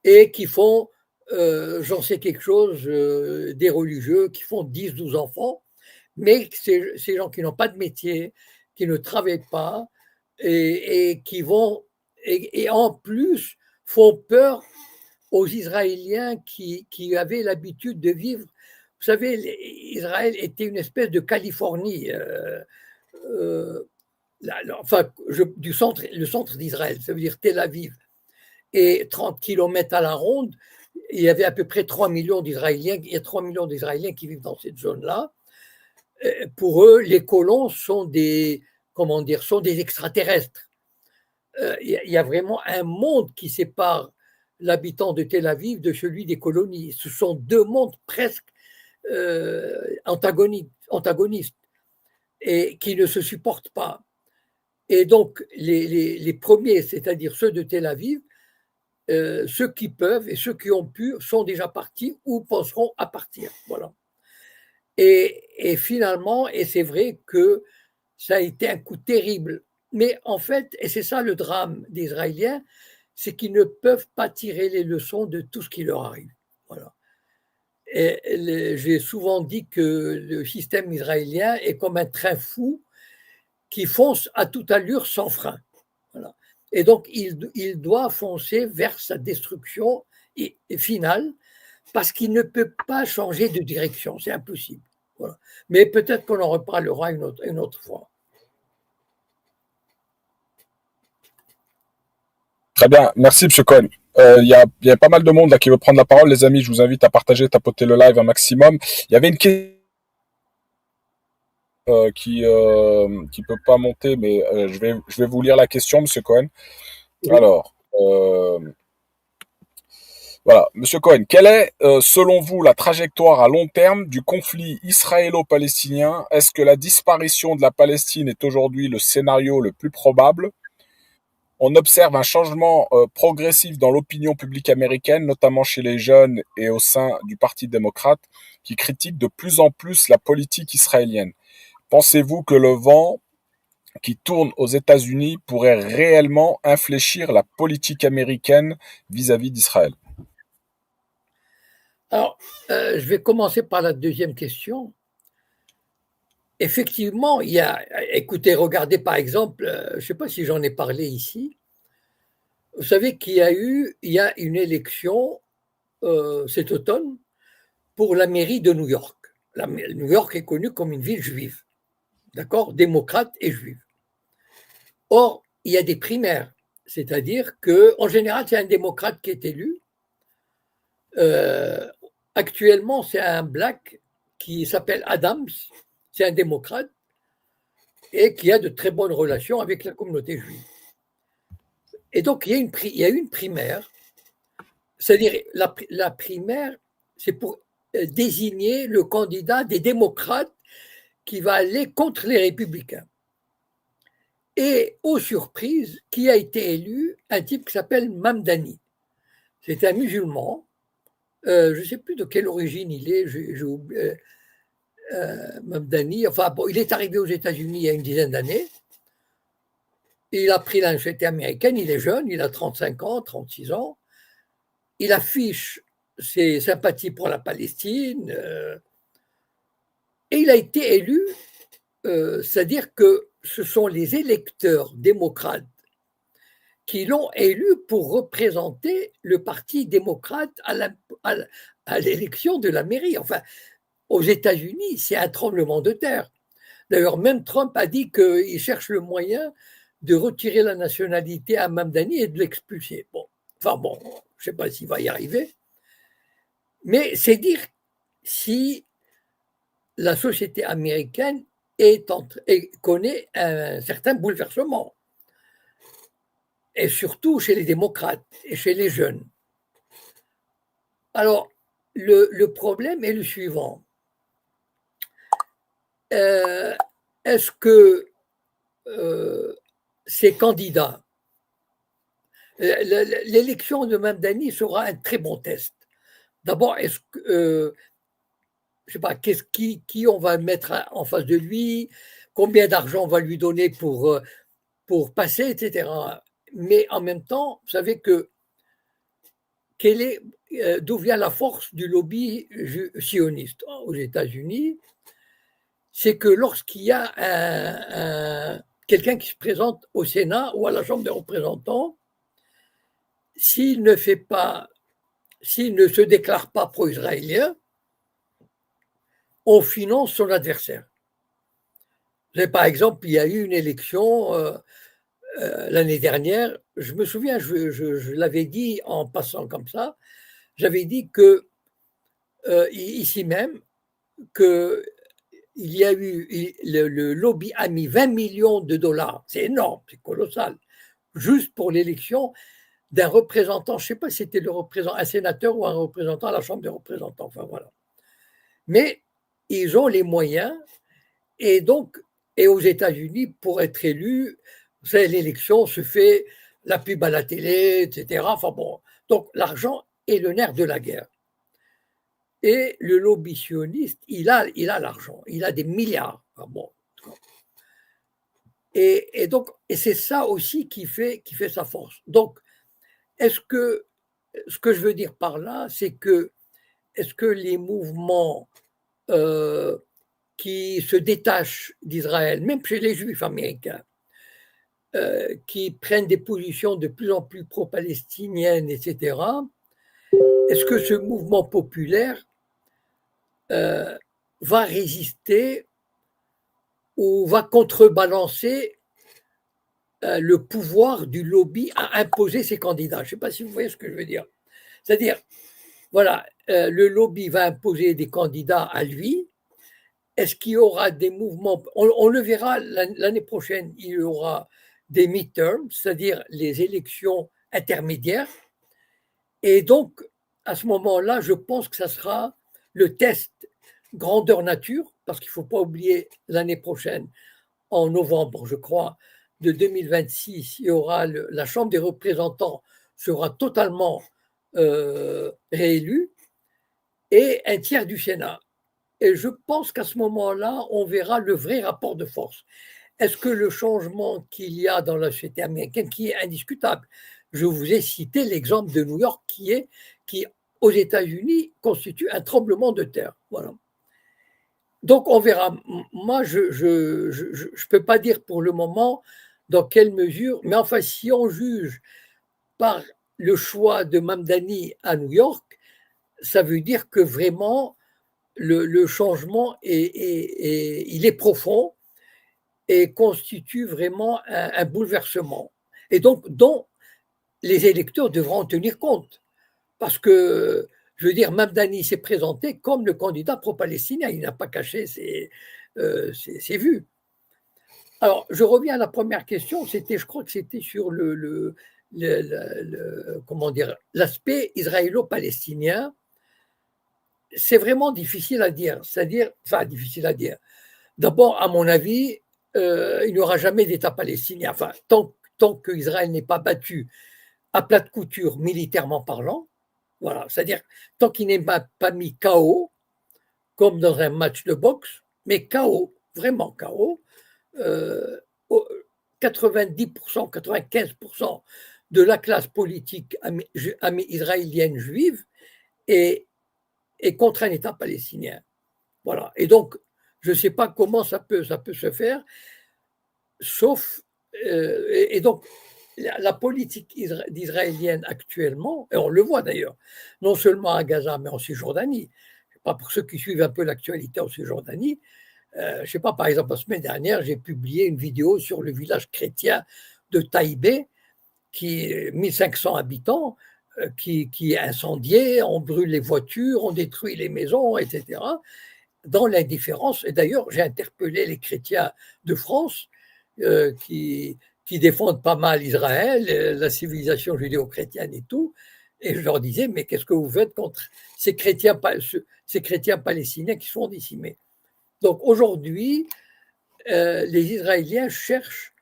et qui font, j'en sais quelque chose, des religieux qui font 10-12 enfants, mais ces gens qui n'ont pas de métier, qui ne travaillent pas, et qui vont, et en plus font peur aux Israéliens qui avaient l'habitude de vivre. Vous savez, Israël était une espèce de Californie, du centre, le centre d'Israël, ça veut dire Tel Aviv, et 30 kilomètres à la ronde. Il y avait à peu près 3 millions d'Israéliens, il y a 3 millions d'Israéliens qui vivent dans cette zone-là. Pour eux, les colons sont sont des extraterrestres. Il y a vraiment un monde qui sépare l'habitant de Tel Aviv de celui des colonies. Ce sont deux mondes presque antagonistes et qui ne se supportent pas. Et donc, les premiers, c'est-à-dire ceux de Tel Aviv, ceux qui peuvent et ceux qui ont pu sont déjà partis ou penseront à partir. Voilà. Et finalement, et c'est vrai que ça a été un coup terrible. Mais en fait, et c'est ça le drame des Israéliens, c'est qu'ils ne peuvent pas tirer les leçons de tout ce qui leur arrive. Voilà. Et j'ai souvent dit que le système israélien est comme un train fou qui fonce à toute allure sans frein. Voilà. Et donc, il doit foncer vers sa destruction finale parce qu'il ne peut pas changer de direction. C'est impossible. Voilà. Mais peut-être qu'on en reparlera une autre fois. Très bien, merci M. Cohen. Il y a pas mal de monde là qui veut prendre la parole, les amis. Je vous invite à partager, tapoter le live un maximum. Il y avait une question qui peut pas monter, mais je vais vous lire la question, M. Cohen. Oui. Alors, voilà, Monsieur Cohen, quelle est, selon vous, la trajectoire à long terme du conflit israélo-palestinien? Est-ce que la disparition de la Palestine est aujourd'hui le scénario le plus probable? On observe un changement progressif dans l'opinion publique américaine, notamment chez les jeunes et au sein du Parti démocrate, qui critiquent de plus en plus la politique israélienne. Pensez-vous que le vent qui tourne aux États-Unis pourrait réellement infléchir la politique américaine vis-à-vis d'Israël? Alors, je vais commencer par la deuxième question. Effectivement, écoutez, regardez par exemple, je ne sais pas si j'en ai parlé ici, vous savez il y a une élection cet automne pour la mairie de New York. New York est connue comme une ville juive, d'accord, démocrate et juive. Or, il y a des primaires, c'est-à-dire qu'en général, c'est un démocrate qui est élu. Actuellement, c'est un black qui s'appelle Adams, c'est un démocrate et qui a de très bonnes relations avec la communauté juive. Et donc, il y a une primaire, c'est-à-dire la primaire, c'est pour désigner le candidat des démocrates qui va aller contre les républicains. Et aux surprises, qui a été élu? Un type qui s'appelle Mamdani. C'est un musulman. Je ne sais plus de quelle origine il est. J'ai oublié, Mamdani. Enfin, bon, il est arrivé aux États-Unis il y a une dizaine d'années. Il a pris la nationalité américaine. Il est jeune. Il a 35 ans, 36 ans. Il affiche ses sympathies pour la Palestine. Et il a été élu. C'est-à-dire que ce sont les électeurs démocrates qui l'ont élu pour représenter le Parti démocrate à l'élection de la mairie. Enfin, aux États-Unis, c'est un tremblement de terre. D'ailleurs, même Trump a dit qu'il cherche le moyen de retirer la nationalité à Mamdani et de l'expulser. Bon, enfin bon, je ne sais pas s'il va y arriver. Mais c'est dire si la société américaine connaît un certain bouleversement. Et surtout chez les démocrates et chez les jeunes. Alors, le problème est le suivant. Est-ce que ces candidats, l'élection de Mamdani sera un très bon test. D'abord, est-ce que, je sais pas, qui on va mettre en face de lui, combien d'argent on va lui donner pour passer, etc. Mais en même temps, vous savez d'où vient la force du lobby sioniste aux États-Unis? C'est que lorsqu'il y a quelqu'un qui se présente au Sénat ou à la Chambre des représentants, s'il ne se déclare pas pro-israélien, on finance son adversaire. Par exemple, il y a eu une élection l'année dernière, je me souviens, je l'avais dit en passant comme ça, j'avais dit que ici même, qu'il y a eu, le lobby a mis 20 millions de dollars, c'est énorme, c'est colossal, juste pour l'élection d'un représentant, je ne sais pas si c'était un sénateur ou un représentant à la Chambre des représentants, enfin voilà. Mais ils ont les moyens, et aux États-Unis, pour être élu, vous savez, l'élection se fait, la pub à la télé, etc. Enfin bon, donc l'argent est le nerf de la guerre. Et le lobby sioniste, il a l'argent, il a des milliards. Enfin bon. Et c'est ça aussi qui fait sa force. Donc, ce que je veux dire par là, c'est que est-ce que les mouvements qui se détachent d'Israël, même chez les Juifs américains, qui prennent des positions de plus en plus pro-palestiniennes, etc., est-ce que ce mouvement populaire va résister ou va contrebalancer le pouvoir du lobby à imposer ses candidats? Je ne sais pas si vous voyez ce que je veux dire. C'est-à-dire, voilà, le lobby va imposer des candidats à lui. Est-ce qu'il y aura des mouvements? On le verra l'année prochaine, il y aura des midterms, c'est-à-dire les élections intermédiaires. Et donc, à ce moment-là, je pense que ça sera le test grandeur nature, parce qu'il ne faut pas oublier l'année prochaine, en novembre, je crois, de 2026, il y aura la Chambre des représentants sera totalement réélue et un tiers du Sénat. Et je pense qu'à ce moment-là, on verra le vrai rapport de force. est-ce que le changement qu'il y a dans la société américaine, qui est indiscutable, je vous ai cité l'exemple de New York qui aux États-Unis, constitue un tremblement de terre. Voilà. Donc, on verra. Moi, je ne peux pas dire pour le moment dans quelle mesure, mais enfin, si on juge par le choix de Mamdani à New York, ça veut dire que vraiment, le changement il est profond et constitue vraiment un bouleversement. Et donc, dont les électeurs devront en tenir compte. Parce que, je veux dire, Mamdani s'est présenté comme le candidat pro-palestinien. Il n'a pas caché ses vues. Alors, je reviens à la première question. Je crois que c'était sur comment dire, l'aspect israélo-palestinien. C'est vraiment difficile à dire. C'est-à-dire, enfin, difficile à dire. D'abord, à mon avis, il n'y aura jamais d'État palestinien. Enfin, tant qu'Israël n'est pas battu à plat de couture militairement parlant, voilà, c'est-à-dire tant qu'il n'est pas mis KO, comme dans un match de boxe, mais KO, vraiment KO, 90%, 95% de la classe politique israélienne juive est contre un État palestinien. Voilà. Et donc, je ne sais pas comment ça peut se faire, sauf. Et donc, la politique israélienne actuellement, et on le voit d'ailleurs, non seulement à Gaza, mais en Cisjordanie, pas pour ceux qui suivent un peu l'actualité en Cisjordanie, je ne sais pas, par exemple, la semaine dernière, j'ai publié une vidéo sur le village chrétien de Taïbé, qui est 1500 habitants, qui est incendié, on brûle les voitures, on détruit les maisons, etc., dans l'indifférence. Et d'ailleurs, j'ai interpellé les chrétiens de France qui défendent pas mal Israël, la civilisation judéo-chrétienne et tout, et je leur disais, mais qu'est-ce que vous faites contre ces chrétiens palestiniens qui sont décimés? Donc aujourd'hui, les Israéliens cherchent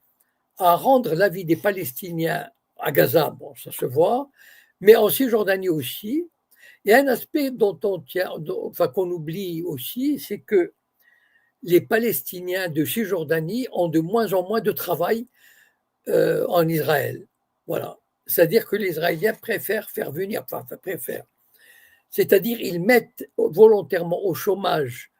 à rendre la vie des Palestiniens à Gaza, bon, ça se voit, mais en Cisjordanie aussi. Il y a un aspect qu'on oublie aussi, c'est que les Palestiniens de Cisjordanie ont de moins en moins de travail en Israël. Voilà. C'est-à-dire que les Israéliens préfèrent faire venir, c'est-à-dire ils mettent volontairement au chômage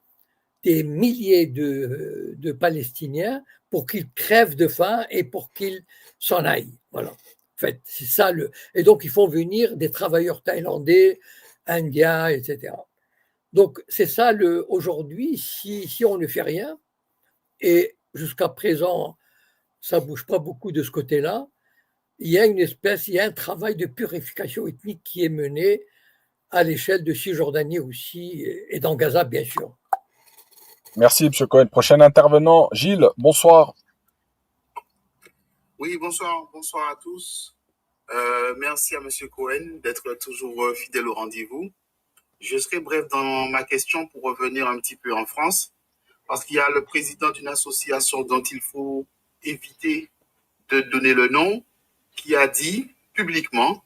des milliers de Palestiniens pour qu'ils crèvent de faim et pour qu'ils s'en aillent. Voilà. En fait, c'est ça et donc ils font venir des travailleurs thaïlandais, indiens, etc. Donc c'est ça aujourd'hui, si on ne fait rien, et jusqu'à présent ça ne bouge pas beaucoup de ce côté-là, il y a un travail de purification ethnique qui est mené à l'échelle de Cisjordanie aussi et dans Gaza bien sûr. Merci, M. Cohen. Prochain intervenant, Gilles, bonsoir. Oui, bonsoir à tous. Merci à M. Cohen d'être toujours fidèle au rendez-vous. Je serai bref dans ma question pour revenir un petit peu en France, parce qu'il y a le président d'une association dont il faut éviter de donner le nom, qui a dit publiquement,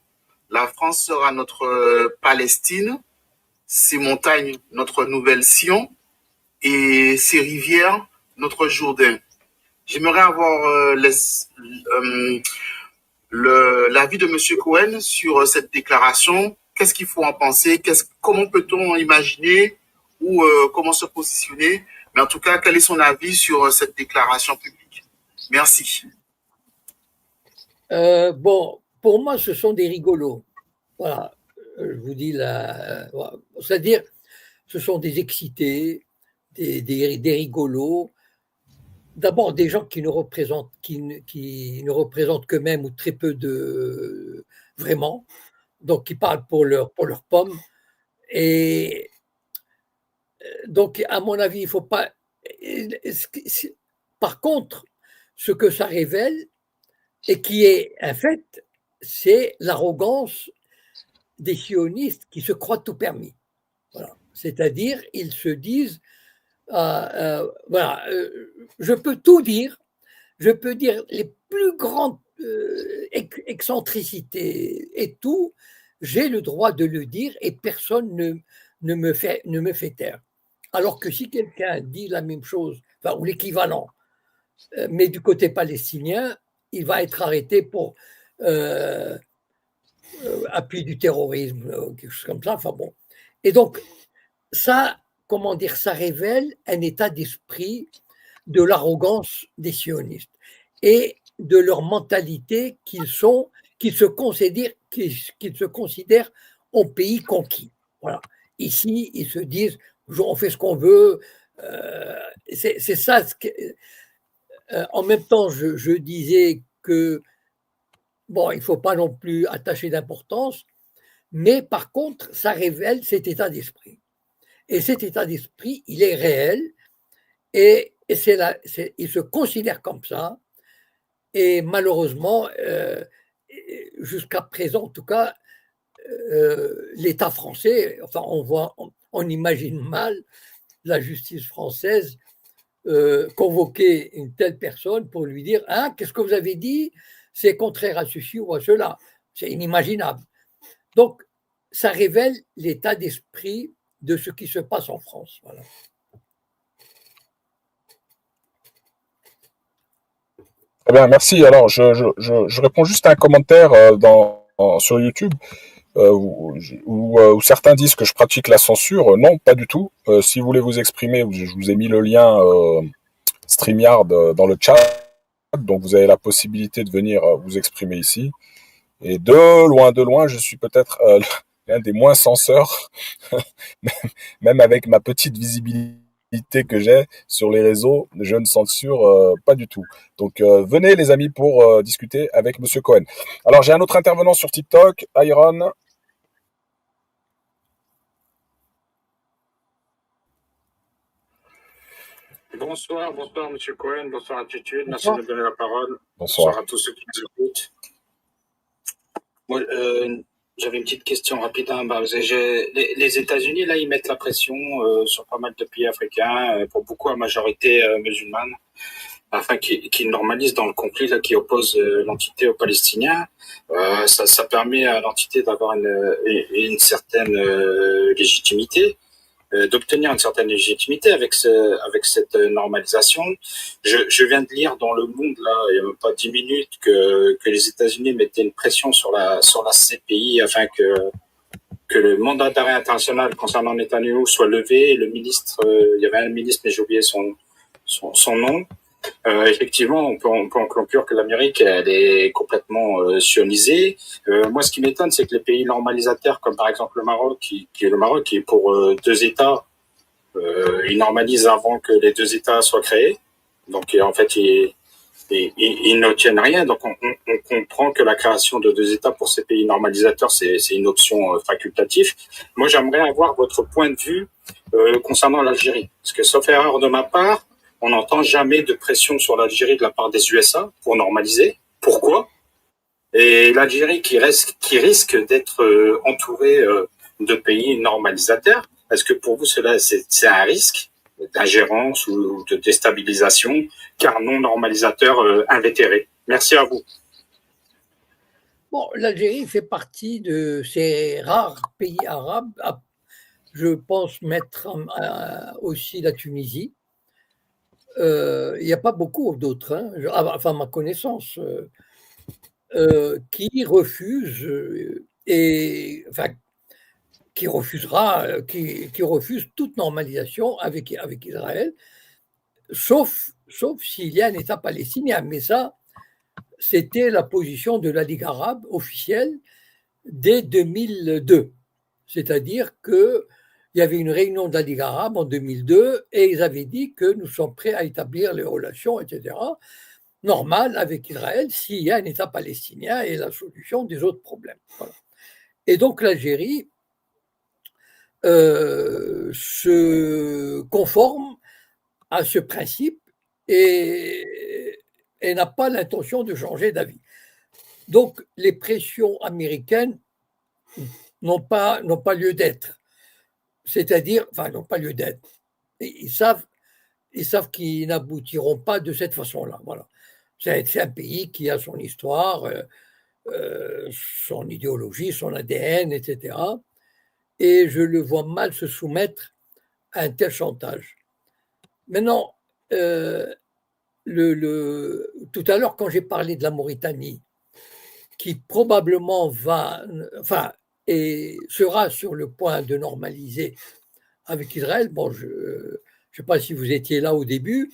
la France sera notre Palestine, ses montagnes notre nouvelle Sion, et ses rivières, notre Jourdain. J'aimerais avoir l'avis de M. Cohen sur cette déclaration. Qu'est-ce qu'il faut en penser? Comment peut-on imaginer ou comment se positionner? Mais en tout cas, quel est son avis sur cette déclaration publique? Merci. Bon, pour moi, ce sont des rigolos. Voilà, je vous dis c'est-à-dire, ce sont des excités, des rigolos, d'abord des gens qui ne représentent qu'eux-mêmes ou très peu de vraiment, donc qui parlent pour leurs pommes. Et donc, à mon avis, il ne faut pas. Par contre, ce que ça révèle, et qui est un fait, c'est l'arrogance des sionistes qui se croient tout permis. Voilà. C'est-à-dire, ils se disent voilà, je peux tout dire, je peux dire les plus grandes excentricités et tout, j'ai le droit de le dire et personne ne me fait taire. Alors que si quelqu'un dit la même chose, ou l'équivalent, mais du côté palestinien, il va être arrêté pour appui du terrorisme, quelque chose comme ça. Enfin bon. Et donc, ça, comment dire, ça révèle un état d'esprit de l'arrogance des sionistes et de leur mentalité qu'ils se considèrent en pays conquis. Voilà. Ici, ils se disent, on fait ce qu'on veut. C'est ça. En même temps, je disais que bon, il ne faut pas non plus attacher d'importance, mais par contre, ça révèle cet état d'esprit. Et cet état d'esprit, il est réel, et il se considère comme ça, et malheureusement, jusqu'à présent, en tout cas, l'État français, enfin, on imagine mal la justice française convoquer une telle personne pour lui dire, hein, qu'est-ce que vous avez dit? C'est contraire à ceci ou à cela. C'est inimaginable. Donc, ça révèle l'état d'esprit de ce qui se passe en France. Voilà. Eh bien, merci. Alors, je réponds juste à un commentaire sur YouTube où certains disent que je pratique la censure. Non, pas du tout. Si vous voulez vous exprimer, je vous ai mis le lien StreamYard dans le chat, donc vous avez la possibilité de venir vous exprimer ici. Et de loin, je suis peut-être l'un des moins censeurs, même avec ma petite visibilité que j'ai sur les réseaux, je ne censure pas du tout. Donc venez les amis pour discuter avec Monsieur Cohen. Alors j'ai un autre intervenant sur TikTok, Iron. Bonsoir Monsieur Cohen, bonsoir Attitude, merci de me donner la parole. Bonsoir à tous ceux qui nous écoutent. Moi, j'avais une petite question rapide. Les États-Unis, là, ils mettent la pression sur pas mal de pays africains, pour beaucoup à majorité musulmane, afin qu'ils normalisent dans le conflit là, qui oppose l'entité aux Palestiniens. Ça permet à l'entité d'avoir une certaine légitimité. D'obtenir une certaine légitimité avec cette normalisation. Je viens de lire dans Le Monde, là, il n'y a même pas 10 minutes, que les États-Unis mettaient une pression sur la CPI afin que le mandat d'arrêt international concernant Netanyahou soit levé. Et le ministre, il y avait un ministre, mais j'ai oublié son nom. Effectivement, on peut en conclure que l'Amérique, elle est complètement sionisée. Moi, ce qui m'étonne, c'est que les pays normalisateurs, comme par exemple le Maroc, qui est pour 2 États, ils normalisent avant que les 2 États soient créés. Donc, en fait, ils n'obtiennent rien. Donc, on comprend que la création de 2 États pour ces pays normalisateurs, c'est une option facultative. Moi, j'aimerais avoir votre point de vue concernant l'Algérie. Parce que, sauf erreur de ma part, on n'entend jamais de pression sur l'Algérie de la part des USA pour normaliser. Pourquoi? Et l'Algérie qui risque d'être entourée de pays normalisateurs, est-ce que pour vous cela c'est un risque d'ingérence ou de déstabilisation, car non normalisateur invétéré? Merci à vous. Bon, l'Algérie fait partie de ces rares pays arabes. Je pense mettre aussi la Tunisie. Il n'y a pas beaucoup d'autres, hein, enfin ma connaissance, qui refusent enfin qui refusera, qui refuse toute normalisation avec Israël, sauf s'il y a un État palestinien. Mais ça, c'était la position de la Ligue arabe officielle dès 2002. C'est-à-dire que il y avait une réunion de la Ligue arabe en 2002 et ils avaient dit que nous sommes prêts à établir les relations, etc., normales avec Israël s'il y a un État palestinien et la solution des autres problèmes. Voilà. Et donc l'Algérie se conforme à ce principe et n'a pas l'intention de changer d'avis. Donc les pressions américaines n'ont pas lieu d'être. C'est-à-dire, enfin, n'ont pas lieu d'être. Ils savent qu'ils n'aboutiront pas de cette façon-là. Voilà. C'est un pays qui a son histoire, son idéologie, son ADN, etc. Et je le vois mal se soumettre à un tel chantage. Maintenant, tout à l'heure, quand j'ai parlé de la Mauritanie, qui probablement sera sur le point de normaliser avec Israël. Bon, je ne sais pas si vous étiez là au début,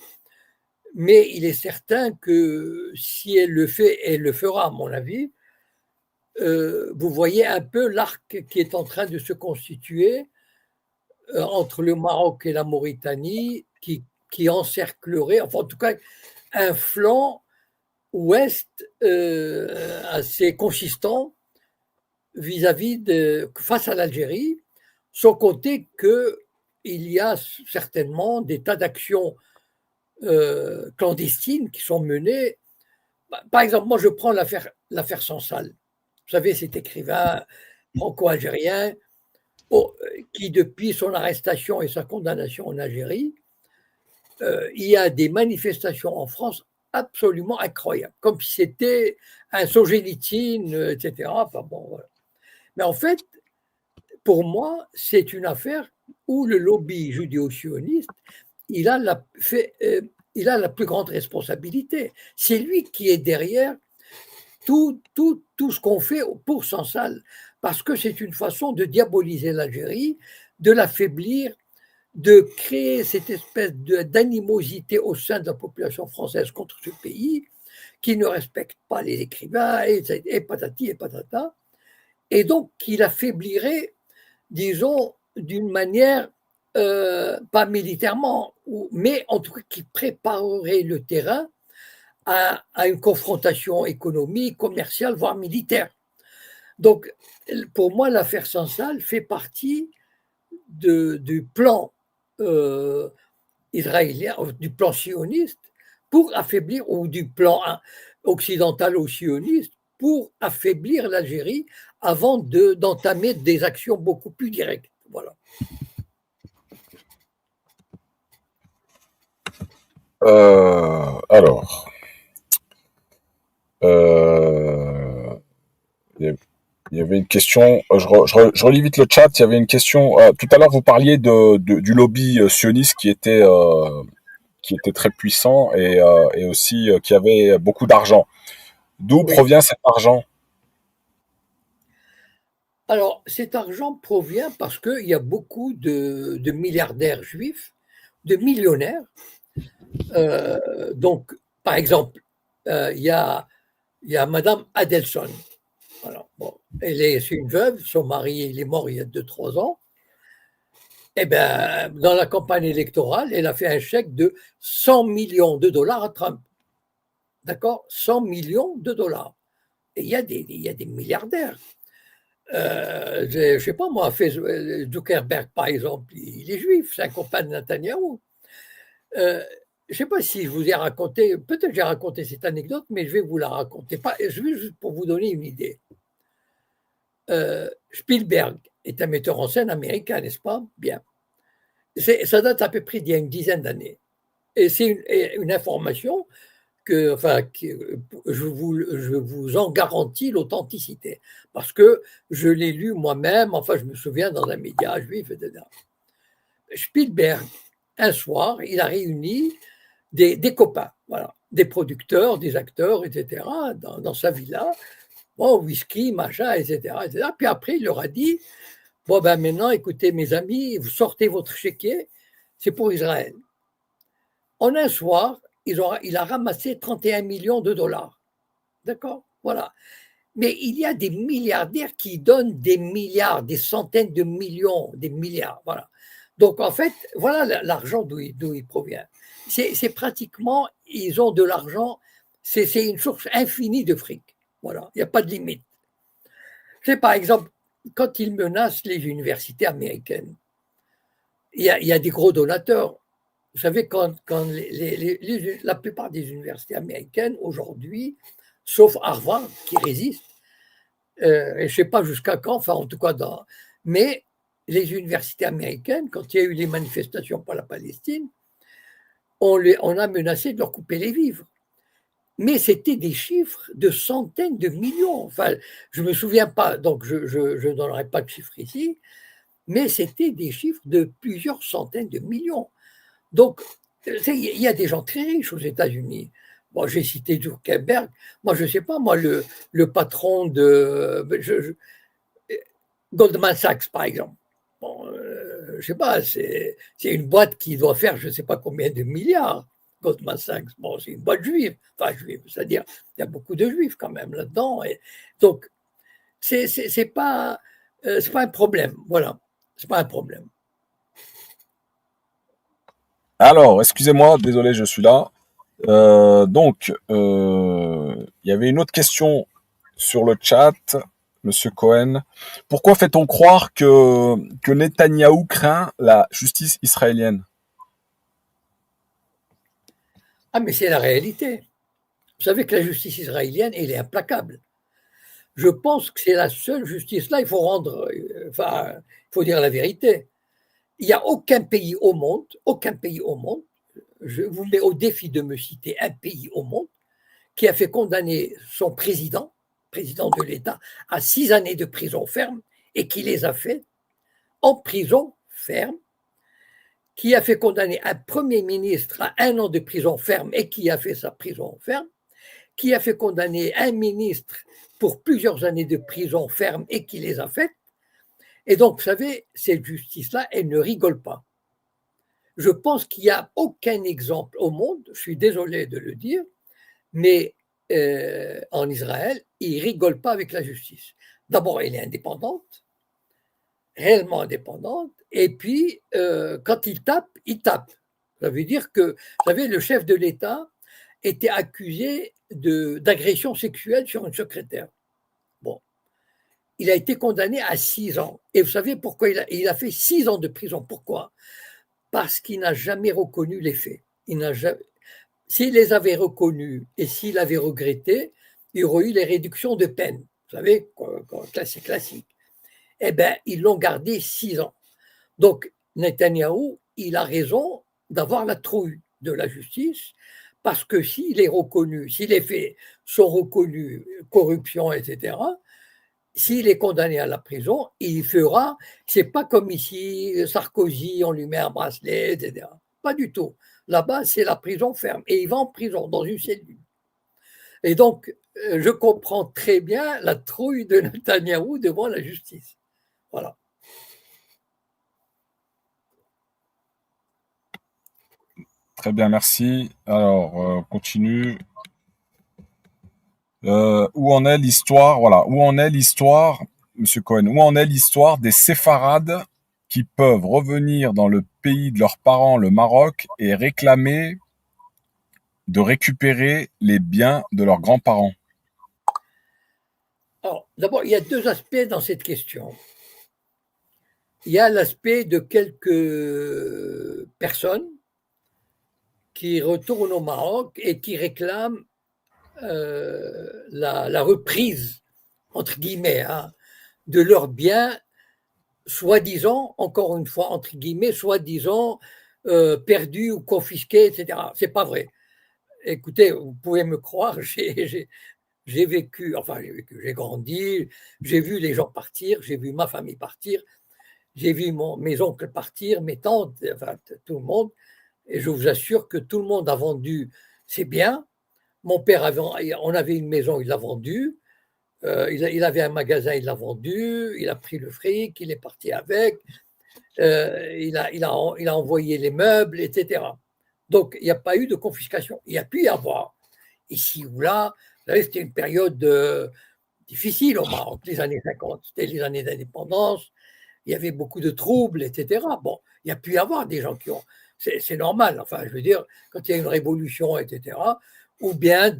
mais il est certain que si elle le fait, elle le fera, à mon avis. Vous voyez un peu l'arc qui est en train de se constituer entre le Maroc et la Mauritanie, qui encerclerait, enfin en tout cas, un flanc ouest assez consistant face à l'Algérie, sans compter qu'il y a certainement des tas d'actions clandestines qui sont menées. Par exemple, moi je prends l'affaire Sansal. Vous savez, cet écrivain franco-algérien qui, depuis son arrestation et sa condamnation en Algérie, il y a des manifestations en France absolument incroyables, comme si c'était un Solzhenitsyn, etc. Enfin, bon, voilà. Mais en fait, pour moi, c'est une affaire où le lobby judéo-sioniste, il a la plus grande responsabilité. C'est lui qui est derrière tout ce qu'on fait pour Sansal, parce que c'est une façon de diaboliser l'Algérie, de l'affaiblir, de créer cette espèce d'animosité au sein de la population française contre ce pays, qui ne respecte pas les écrivains, et patati et patata, et donc qu'il affaiblirait, disons, d'une manière, pas militairement, mais en tout cas qui préparerait le terrain à une confrontation économique, commerciale, voire militaire. Donc, pour moi, l'affaire Sansal fait partie du plan israélien, du plan sioniste, pour affaiblir, ou du plan occidentalo-sioniste, pour affaiblir l'Algérie avant d'entamer des actions beaucoup plus directes. Voilà. Alors, il y avait une question, je relis vite le chat, il y avait une question, tout à l'heure vous parliez du lobby sioniste qui était très puissant et aussi qui avait beaucoup d'argent. D'où Oui. provient cet argent? Alors, cet argent provient parce qu'il y a beaucoup de milliardaires juifs, de millionnaires. Donc, par exemple, il y a Madame Adelson. Alors, bon, c'est une veuve, son mari il est mort il y a 2-3 ans. Eh bien, dans la campagne électorale, elle a fait un chèque de 100 millions de dollars à Trump. D'accord? 100 millions de dollars. Et il y a des milliardaires. Je ne sais pas moi, Zuckerberg par exemple, il est juif, c'est un copain de Netanyahou. Je ne sais pas si je vous ai raconté, peut-être que j'ai raconté cette anecdote, mais je vais vous la raconter. Je vais juste pour vous donner une idée. Spielberg est un metteur en scène américain, n'est-ce pas? Bien. Ça date à peu près d'il y a une dizaine d'années. Et c'est une information que je vous en garantis l'authenticité, parce que je l'ai lu moi-même, enfin je me souviens dans un média juif, etc. Spielberg, un soir, il a réuni des copains, voilà, des producteurs, des acteurs, etc., dans sa villa, bon, whisky, machin, etc., etc. Puis après, il leur a dit, bon, ben maintenant, écoutez, mes amis, vous sortez votre chéquier, c'est pour Israël. En un soir, il a ramassé 31 millions de dollars. D'accord? Voilà. Mais il y a des milliardaires qui donnent des milliards, des centaines de millions, des milliards. Voilà. Donc, en fait, voilà l'argent d'où il provient. C'est pratiquement, ils ont de l'argent, c'est une source infinie de fric. Voilà. Il n'y a pas de limite. C'est par exemple, quand ils menacent les universités américaines, il y a des gros donateurs. Vous savez, quand la plupart des universités américaines aujourd'hui, sauf Harvard qui résiste, et je ne sais pas jusqu'à quand, enfin en tout cas, mais les universités américaines, quand il y a eu les manifestations pour la Palestine, on a menacé de leur couper les vivres. Mais c'était des chiffres de centaines de millions. Enfin, je ne me souviens pas, donc je ne donnerai pas de chiffres ici, mais c'était des chiffres de plusieurs centaines de millions. Donc, Il y a des gens très riches aux États-Unis. Bon, j'ai cité Zuckerberg. Moi, je ne sais pas, moi, le patron de Goldman Sachs, par exemple. Bon, je ne sais pas, c'est une boîte qui doit faire je ne sais pas combien de milliards. Goldman Sachs, bon, c'est une boîte juive, enfin juive, c'est-à-dire il y a beaucoup de juifs quand même là-dedans. Et donc, c'est pas un problème, voilà, c'est pas un problème. Alors, excusez-moi, désolé, je suis là. Il y avait une autre question sur le chat, Monsieur Cohen. Pourquoi fait-on croire que Netanyahou craint la justice israélienne? Ah, mais c'est la réalité. Vous savez que la justice israélienne, elle est implacable. Je pense que c'est la seule justice. Là, il faut il faut dire la vérité. Il n'y a aucun pays au monde, je vous mets au défi de me citer un pays au monde qui a fait condamner son président de l'État, à 6 années de prison ferme et qui les a fait en prison ferme, qui a fait condamner un premier ministre à 1 an de prison ferme et qui a fait sa prison ferme, qui a fait condamner un ministre pour plusieurs années de prison ferme et qui les a faites. Et donc, vous savez, cette justice-là, elle ne rigole pas. Je pense qu'il n'y a aucun exemple au monde, je suis désolé de le dire, mais en Israël, ils ne rigolent pas avec la justice. D'abord, elle est indépendante, réellement indépendante, et puis, quand il tape. Ça veut dire que, vous savez, le chef de l'État était accusé d'agression sexuelle sur une secrétaire. Bon. Il a été condamné à 6 ans. Et vous savez pourquoi il a fait 6 ans de prison? Pourquoi? Parce qu'il n'a jamais reconnu les faits. S'il les avait reconnus et s'il avait regretté, il y aurait eu les réductions de peine. Vous savez, classique. Eh bien, ils l'ont gardé 6 ans. Donc, Netanyahou, il a raison d'avoir la trouille de la justice, parce que s'il est reconnu, si les faits sont reconnus, corruption, etc., s'il est condamné à la prison, il fera, c'est pas comme ici, Sarkozy, on lui met un bracelet, etc. Pas du tout. Là-bas, c'est la prison ferme. Et il va en prison, dans une cellule. Et donc, je comprends très bien la trouille de Netanyahou devant la justice. Voilà. Très bien, merci. Alors, on continue. Où en est l'histoire, voilà, où en est l'histoire, Monsieur Cohen, où en est l'histoire des séfarades qui peuvent revenir dans le pays de leurs parents, le Maroc, et réclamer de récupérer les biens de leurs grands-parents? Alors, d'abord, il y a 2 aspects dans cette question. Il y a l'aspect de quelques personnes qui retournent au Maroc et qui réclament la reprise, entre guillemets, de leurs biens, soi-disant, encore une fois, entre guillemets, soi-disant perdus ou confisqués, etc. C'est pas vrai. Écoutez, vous pouvez me croire, j'ai vécu, j'ai grandi, j'ai vu les gens partir, j'ai vu ma famille partir, j'ai vu mes oncles partir, mes tantes, enfin tout le monde, et je vous assure que tout le monde a vendu ses biens. Mon père on avait une maison, il l'a vendue. Il avait un magasin, il l'a vendu. Il a pris le fric, il est parti avec. Il a envoyé les meubles, etc. Donc, il n'y a pas eu de confiscation. Il y a pu y avoir, ici ou là. Vous savez, c'était une période difficile au Maroc, les années 50. C'était les années d'indépendance. Il y avait beaucoup de troubles, etc. Bon, il y a pu y avoir des gens qui ont. C'est normal. Enfin, je veux dire, quand il y a une révolution, etc. Ou bien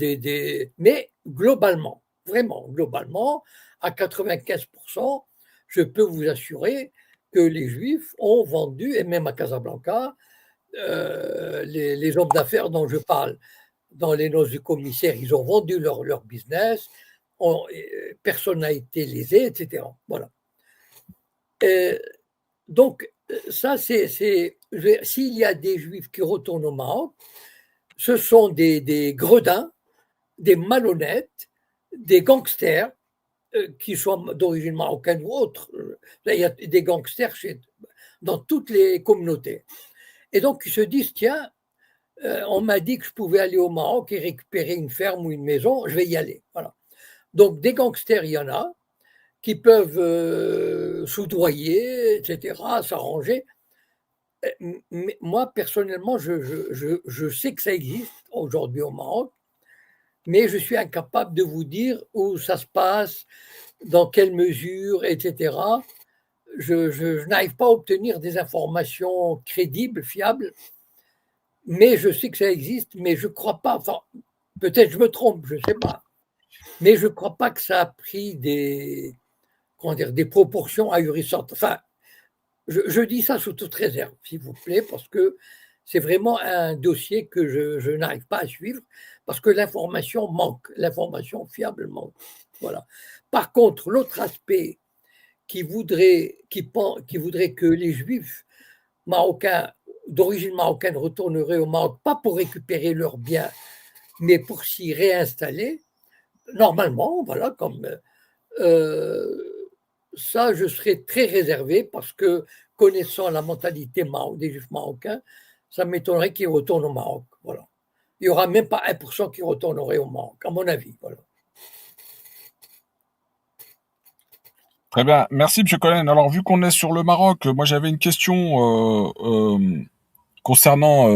mais globalement, vraiment globalement, à 95%, je peux vous assurer que les Juifs ont vendu, et même à Casablanca, les hommes d'affaires dont je parle, dans les noces du commissaire, ils ont vendu leur business, personne n'a été lésé, etc. Voilà. Donc, ça, s'il y a des Juifs qui retournent au Maroc, ce sont des gredins, des malhonnêtes, des gangsters, qui soient d'origine marocaine ou autre. Là, il y a des gangsters dans toutes les communautés. Et donc, ils se disent, tiens, On m'a dit que je pouvais aller au Maroc et récupérer une ferme ou une maison, je vais y aller. Voilà. Donc des gangsters, il y en a qui peuvent soudoyer, etc., s'arranger. Mais moi, personnellement, je sais que ça existe aujourd'hui au Maroc, mais je suis incapable de vous dire où ça se passe, dans quelle mesure, etc. Je n'arrive pas à obtenir des informations crédibles, fiables, mais je sais que ça existe, mais je ne crois pas, enfin, peut-être je me trompe, je ne sais pas, mais je ne crois pas que ça a pris des proportions ahurissantes. Enfin, je dis ça sous toute réserve, s'il vous plaît, parce que c'est vraiment un dossier que je n'arrive pas à suivre, parce que l'information manque, l'information fiable manque. Voilà. Par contre, l'autre aspect qui voudrait que les Juifs marocains d'origine marocaine retourneraient au Maroc, pas pour récupérer leurs biens, mais pour s'y réinstaller, normalement, voilà, comme ça, je serais très réservé parce que, connaissant la mentalité des Juifs marocains, ça m'étonnerait qu'ils retournent au Maroc. Voilà. Il n'y aura même pas 1% qui retournerait au Maroc, à mon avis. Voilà. Très bien. Merci, M. Cohen. Alors, vu qu'on est sur le Maroc, moi, j'avais une question concernant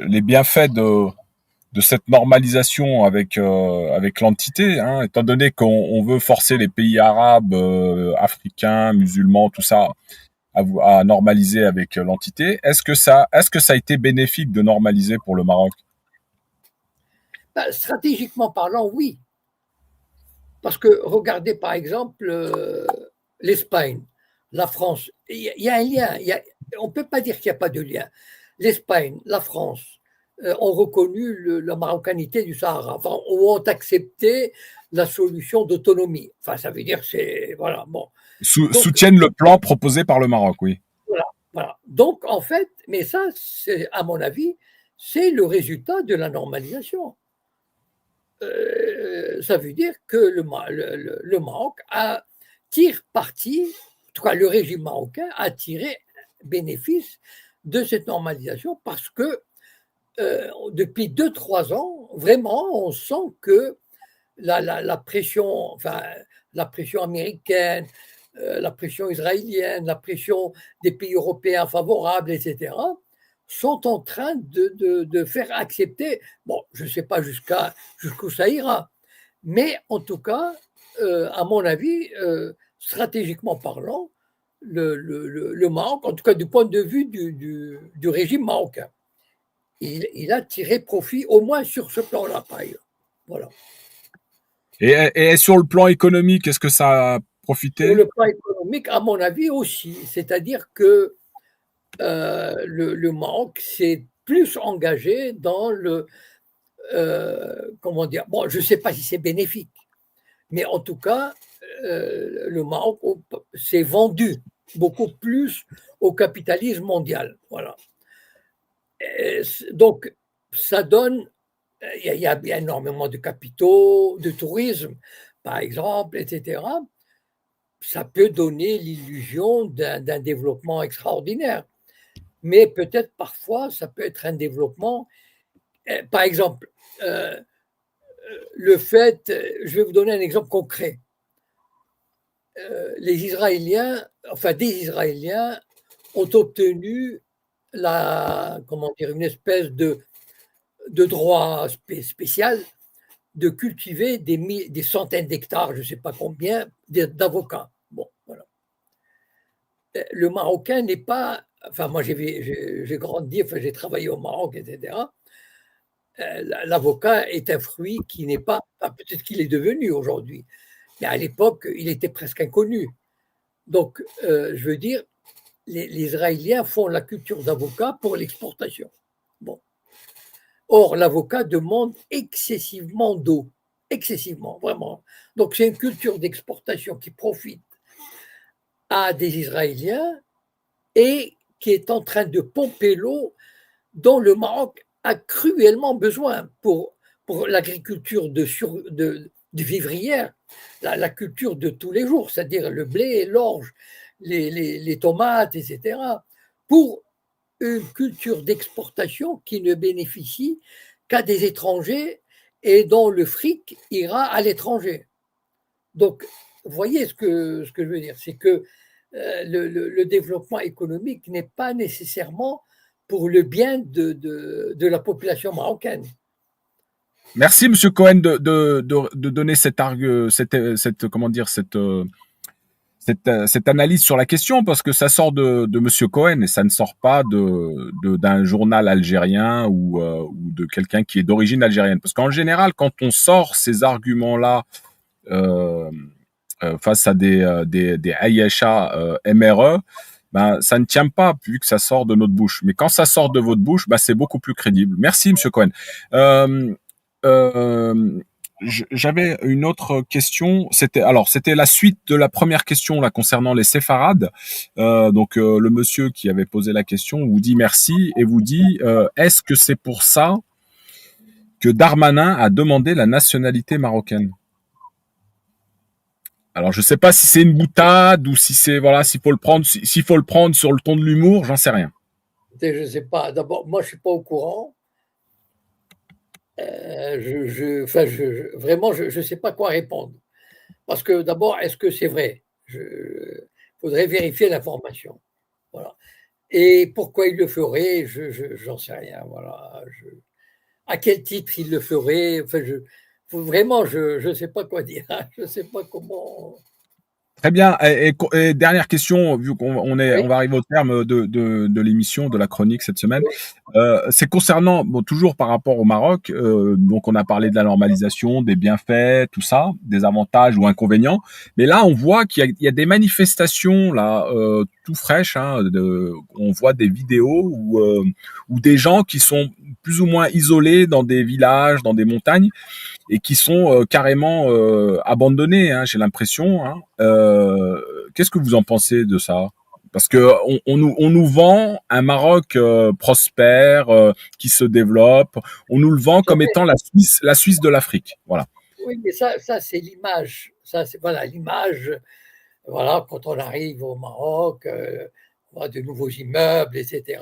les bienfaits de cette normalisation avec l'entité, hein, étant donné qu'on veut forcer les pays arabes, africains, musulmans, tout ça, à normaliser avec l'entité. Est-ce que ça a été bénéfique de normaliser pour le Maroc? Stratégiquement parlant, oui. Parce que regardez par exemple l'Espagne, la France, il y a un lien. On ne peut pas dire qu'il n'y a pas de lien. L'Espagne, la France ont reconnu la marocanité du Sahara, enfin, ou ont accepté la solution d'autonomie. Enfin, ça veut dire c'est voilà bon. Donc, soutiennent le plan proposé par le Maroc, oui. Voilà. Donc en fait, mais ça, c'est à mon avis, c'est le résultat de la normalisation. Ça veut dire que le Maroc tire parti, en tout cas le régime marocain a tiré bénéfice de cette normalisation parce que depuis 2-3 ans, vraiment, on sent que la pression, enfin, la pression américaine, la pression israélienne, la pression des pays européens favorables, etc., sont en train de faire accepter, bon, je ne sais pas jusqu'où ça ira, mais en tout cas, à mon avis, stratégiquement parlant, le Maroc, en tout cas du point de vue du régime marocain, il a tiré profit au moins sur ce plan-là, par exemple. Voilà. Et sur le plan économique, est-ce que ça a profité? Sur le plan économique, à mon avis aussi, c'est-à-dire que le Maroc s'est plus engagé dans comment dire, bon, je ne sais pas si c'est bénéfique, mais en tout cas, le Maroc s'est vendu beaucoup plus au capitalisme mondial. Voilà. Donc, ça donne, il y a énormément de capitaux, de tourisme, par exemple, etc. Ça peut donner l'illusion d'un développement extraordinaire. Mais peut-être parfois, ça peut être un développement. Par exemple, le fait, je vais vous donner un exemple concret. Les Israéliens, enfin des Israéliens, ont obtenu une espèce de droit spécial de cultiver des centaines d'hectares, je ne sais pas combien, d'avocats. Bon, voilà. Le Marocain n'est pas. Enfin, moi, j'ai grandi, enfin, j'ai travaillé au Maroc, etc. L'avocat est un fruit qui n'est pas. Peut-être qu'il est devenu aujourd'hui, mais à l'époque, il était presque inconnu. Donc, je veux dire, les Israéliens font la culture d'avocat pour l'exportation. Bon. Or, l'avocat demande excessivement d'eau. Excessivement, vraiment. Donc, c'est une culture d'exportation qui profite à des Israéliens et qui est en train de pomper l'eau dont le Maroc a cruellement besoin pour l'agriculture de vivrière, la culture de tous les jours, c'est-à-dire le blé, l'orge, les tomates, etc., pour une culture d'exportation qui ne bénéficie qu'à des étrangers et dont le fric ira à l'étranger. Donc, vous voyez ce que je veux dire, c'est que le développement économique n'est pas nécessairement pour le bien de la population marocaine. Merci, Monsieur Cohen, de donner cette analyse sur la question, parce que ça sort de Monsieur Cohen et ça ne sort pas d'un journal algérien ou de quelqu'un qui est d'origine algérienne. Parce qu'en général, quand on sort ces arguments-là face à des Aïecha MRE, ben, ça ne tient pas vu que ça sort de notre bouche. Mais quand ça sort de votre bouche, ben, c'est beaucoup plus crédible. Merci, Monsieur Cohen. J'avais une autre question. C'était la suite de la première question là concernant les séfarades. Le monsieur qui avait posé la question vous dit merci et vous dit est-ce que c'est pour ça que Darmanin a demandé la nationalité marocaine? Alors je sais pas si c'est une boutade ou si c'est s'il faut le prendre sur le ton de l'humour, j'en sais rien. Je sais pas. D'abord, moi je suis pas au courant. Vraiment, je ne sais pas quoi répondre. Parce que d'abord, est-ce que c'est vrai? Il faudrait vérifier l'information. Voilà. Et pourquoi il le ferait? J'en sais rien. Voilà. À quel titre il le ferait? Vraiment, je ne sais pas quoi dire. Je ne sais pas comment. Très bien. Et dernière question, vu qu'on Oui. va arriver au terme de l'émission, de la chronique cette semaine. C'est concernant, toujours par rapport au Maroc. Donc, on a parlé de la normalisation, des bienfaits, tout ça, des avantages ou inconvénients. Mais là, on voit qu'il y a des manifestations là, tout fraîches. On voit des vidéos où des gens qui sont plus ou moins isolés dans des villages, dans des montagnes, et qui sont carrément abandonnés, j'ai l'impression. Qu'est-ce que vous en pensez de ça? Parce que on nous vend un Maroc prospère, qui se développe. On nous le vend comme étant la Suisse de l'Afrique. Voilà. Oui, mais ça c'est l'image. Ça, c'est l'image. Voilà, quand on arrive au Maroc, on voit de nouveaux immeubles, etc.,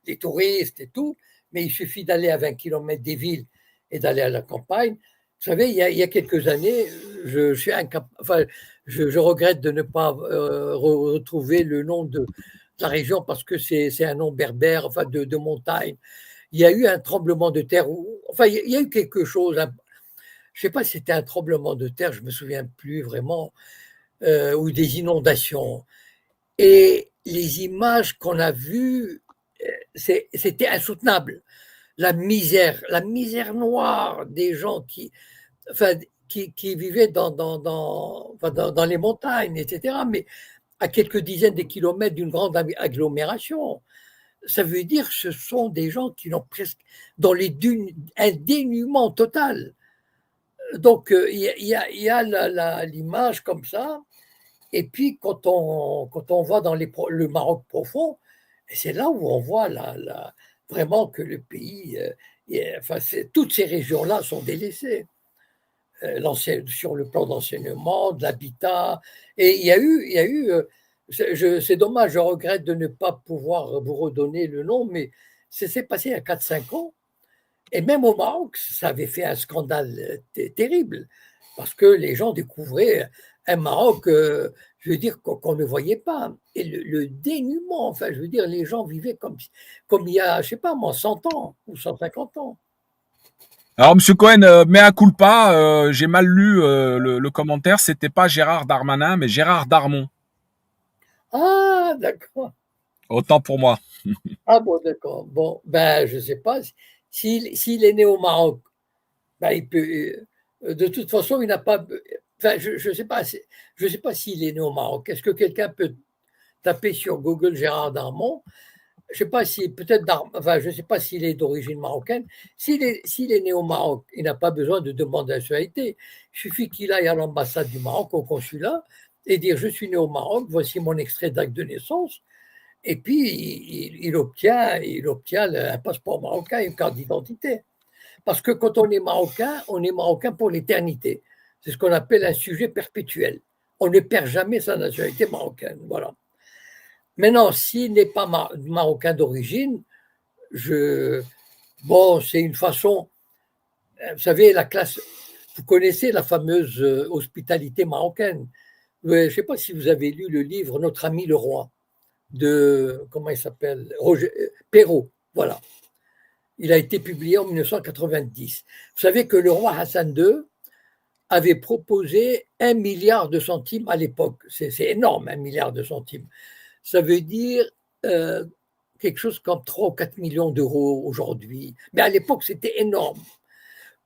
les touristes et tout. Mais il suffit d'aller à 20 km des villes et d'aller à la campagne. Vous savez, il y a quelques années, je regrette de ne pas retrouver le nom de la région parce que c'est un nom berbère, enfin de montagne. Il y a eu un tremblement de terre, il y a eu quelque chose. Je ne sais pas si c'était un tremblement de terre, je ne me souviens plus vraiment, ou des inondations. Et les images qu'on a vues, c'était insoutenable. La misère noire des gens qui vivaient dans les montagnes, etc., mais à quelques dizaines de kilomètres d'une grande agglomération. Ça veut dire que ce sont des gens qui n'ont presque, dans les dunes, un dénuement total. Donc, il y a l'image comme ça. Et puis, quand on va dans le Maroc profond, c'est là où on voit vraiment que le pays, toutes ces régions-là sont délaissées. Sur le plan d'enseignement, de l'habitat. Et il y a eu c'est dommage, je regrette de ne pas pouvoir vous redonner le nom, mais c'est passé il y a 4-5 ans. Et même au Maroc, ça avait fait un scandale terrible, parce que les gens découvraient un Maroc, je veux dire, qu'on ne voyait pas. Et le dénuement, je veux dire, les gens vivaient comme il y a, je sais pas moi, 100 ans ou 150 ans. Alors, Monsieur Cohen, mea culpa, j'ai mal lu le commentaire. C'était pas Gérard Darmanin, mais Gérard Darmon. Ah, d'accord. Autant pour moi. Ah bon, d'accord. Bon, je sais pas. S'il est né au Maroc, il peut. De toute façon, il n'a pas. Je sais pas. Je sais pas s'il est né au Maroc. Est-ce que quelqu'un peut taper sur Google Gérard Darmon? Je sais pas si peut-être je sais pas s'il est d'origine marocaine. S'il est né au Maroc, il n'a pas besoin de demander la nationalité. Il suffit qu'il aille à l'ambassade du Maroc, au consulat, et dire je suis né au Maroc, voici mon extrait d'acte de naissance. Et puis il obtient un passeport marocain, une carte d'identité. Parce que quand on est marocain pour l'éternité. C'est ce qu'on appelle un sujet perpétuel. On ne perd jamais sa nationalité marocaine. Voilà. Maintenant, s'il n'est pas marocain d'origine, bon, c'est une façon. Vous savez, la classe. Vous connaissez la fameuse hospitalité marocaine. Je ne sais pas si vous avez lu le livre Notre ami le roi de, comment il s'appelle, Roger Perrault. Voilà. Il a été publié en 1990. Vous savez que le roi Hassan II avait proposé 1 milliard de centimes à l'époque. C'est énorme, 1 milliard de centimes. Ça veut dire quelque chose comme 3 ou 4 millions d'euros aujourd'hui. Mais à l'époque, c'était énorme.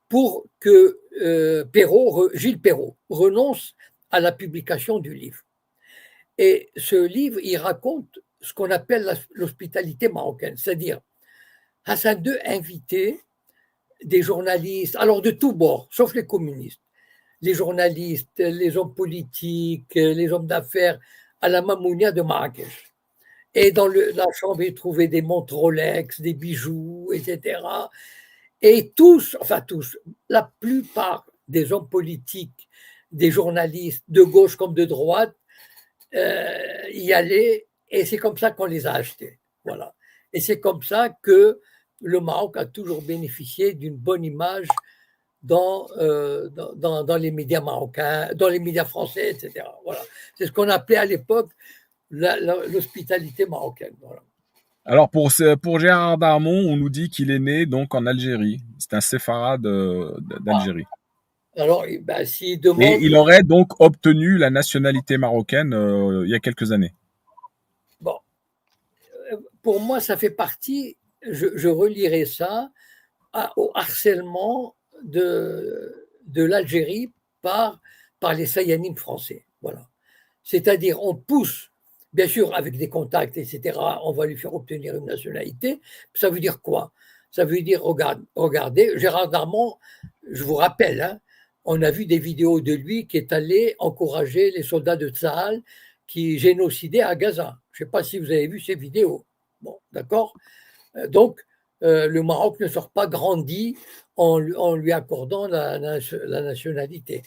Pour que Gilles Perrault renonce à la publication du livre. Et ce livre, il raconte ce qu'on appelle l'hospitalité marocaine, c'est-à-dire Hassan II invitait des journalistes, alors de tous bords, sauf les communistes, les journalistes, les hommes politiques, les hommes d'affaires, à la Mamounia de Marrakech. Et dans la chambre, ils trouvaient des montres Rolex, des bijoux, etc. Et tous, la plupart des hommes politiques, des journalistes, de gauche comme de droite, y allaient, et c'est comme ça qu'on les a achetés. Voilà. Et c'est comme ça que le Maroc a toujours bénéficié d'une bonne image dans les médias marocains, dans les médias français, etc. Voilà. C'est ce qu'on appelait à l'époque l'hospitalité marocaine. Voilà. Alors pour Gérard Darmon, on nous dit qu'il est né donc en Algérie. C'est un séfarade d'Algérie. Alors, ben, s'il demande... Et il aurait donc obtenu la nationalité marocaine il y a quelques années. Bon, pour moi, ça fait partie, je relirai ça au harcèlement de l'Algérie par les Sayanimes français. Voilà. C'est-à-dire, on pousse, bien sûr, avec des contacts, etc., on va lui faire obtenir une nationalité. Ça veut dire quoi? Ça veut dire, regardez, Gérard Darmon, je vous rappelle, hein, on a vu des vidéos de lui qui est allé encourager les soldats de Tsahal qui génocidaient à Gaza. Je ne sais pas si vous avez vu ces vidéos. Bon, d'accord? Donc, le Maroc ne sort pas grandi en lui accordant la nationalité.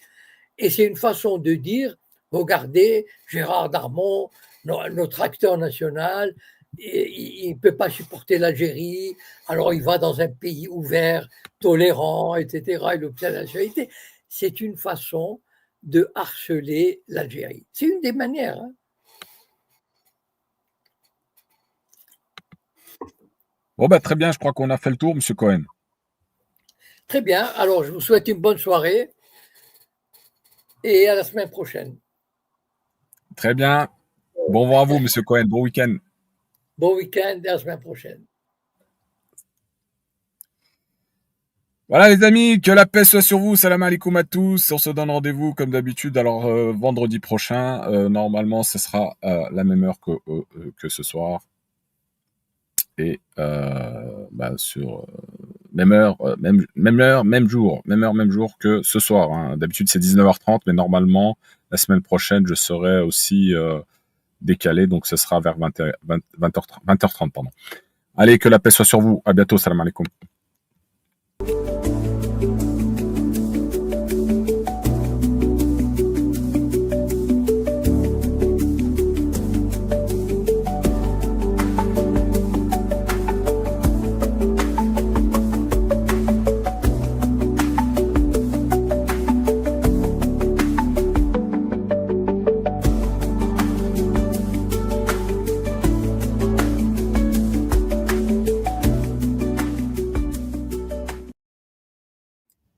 Et c'est une façon de dire, regardez, Gérard Darmon, notre acteur national, il ne peut pas supporter l'Algérie, alors il va dans un pays ouvert, tolérant, etc., il obtient la nationalité. C'est une façon de harceler l'Algérie. C'est une des manières. Hein. Bon, bah, très bien, je crois qu'on a fait le tour, M. Cohen. Très bien, alors je vous souhaite une bonne soirée et à la semaine prochaine. Très bien. Bon vent à vous, M. Cohen. Bon week-end. Bon week-end et à la semaine prochaine. Voilà les amis, que la paix soit sur vous, salam alaikum à tous, on se donne rendez-vous comme d'habitude, alors vendredi prochain, normalement ce sera la même heure que ce soir, et sur même heure, même jour que ce soir, hein. D'habitude c'est 19h30, mais normalement la semaine prochaine je serai aussi décalé, donc ce sera vers 20h30, pardon. Allez, que la paix soit sur vous, à bientôt, salam alaikum.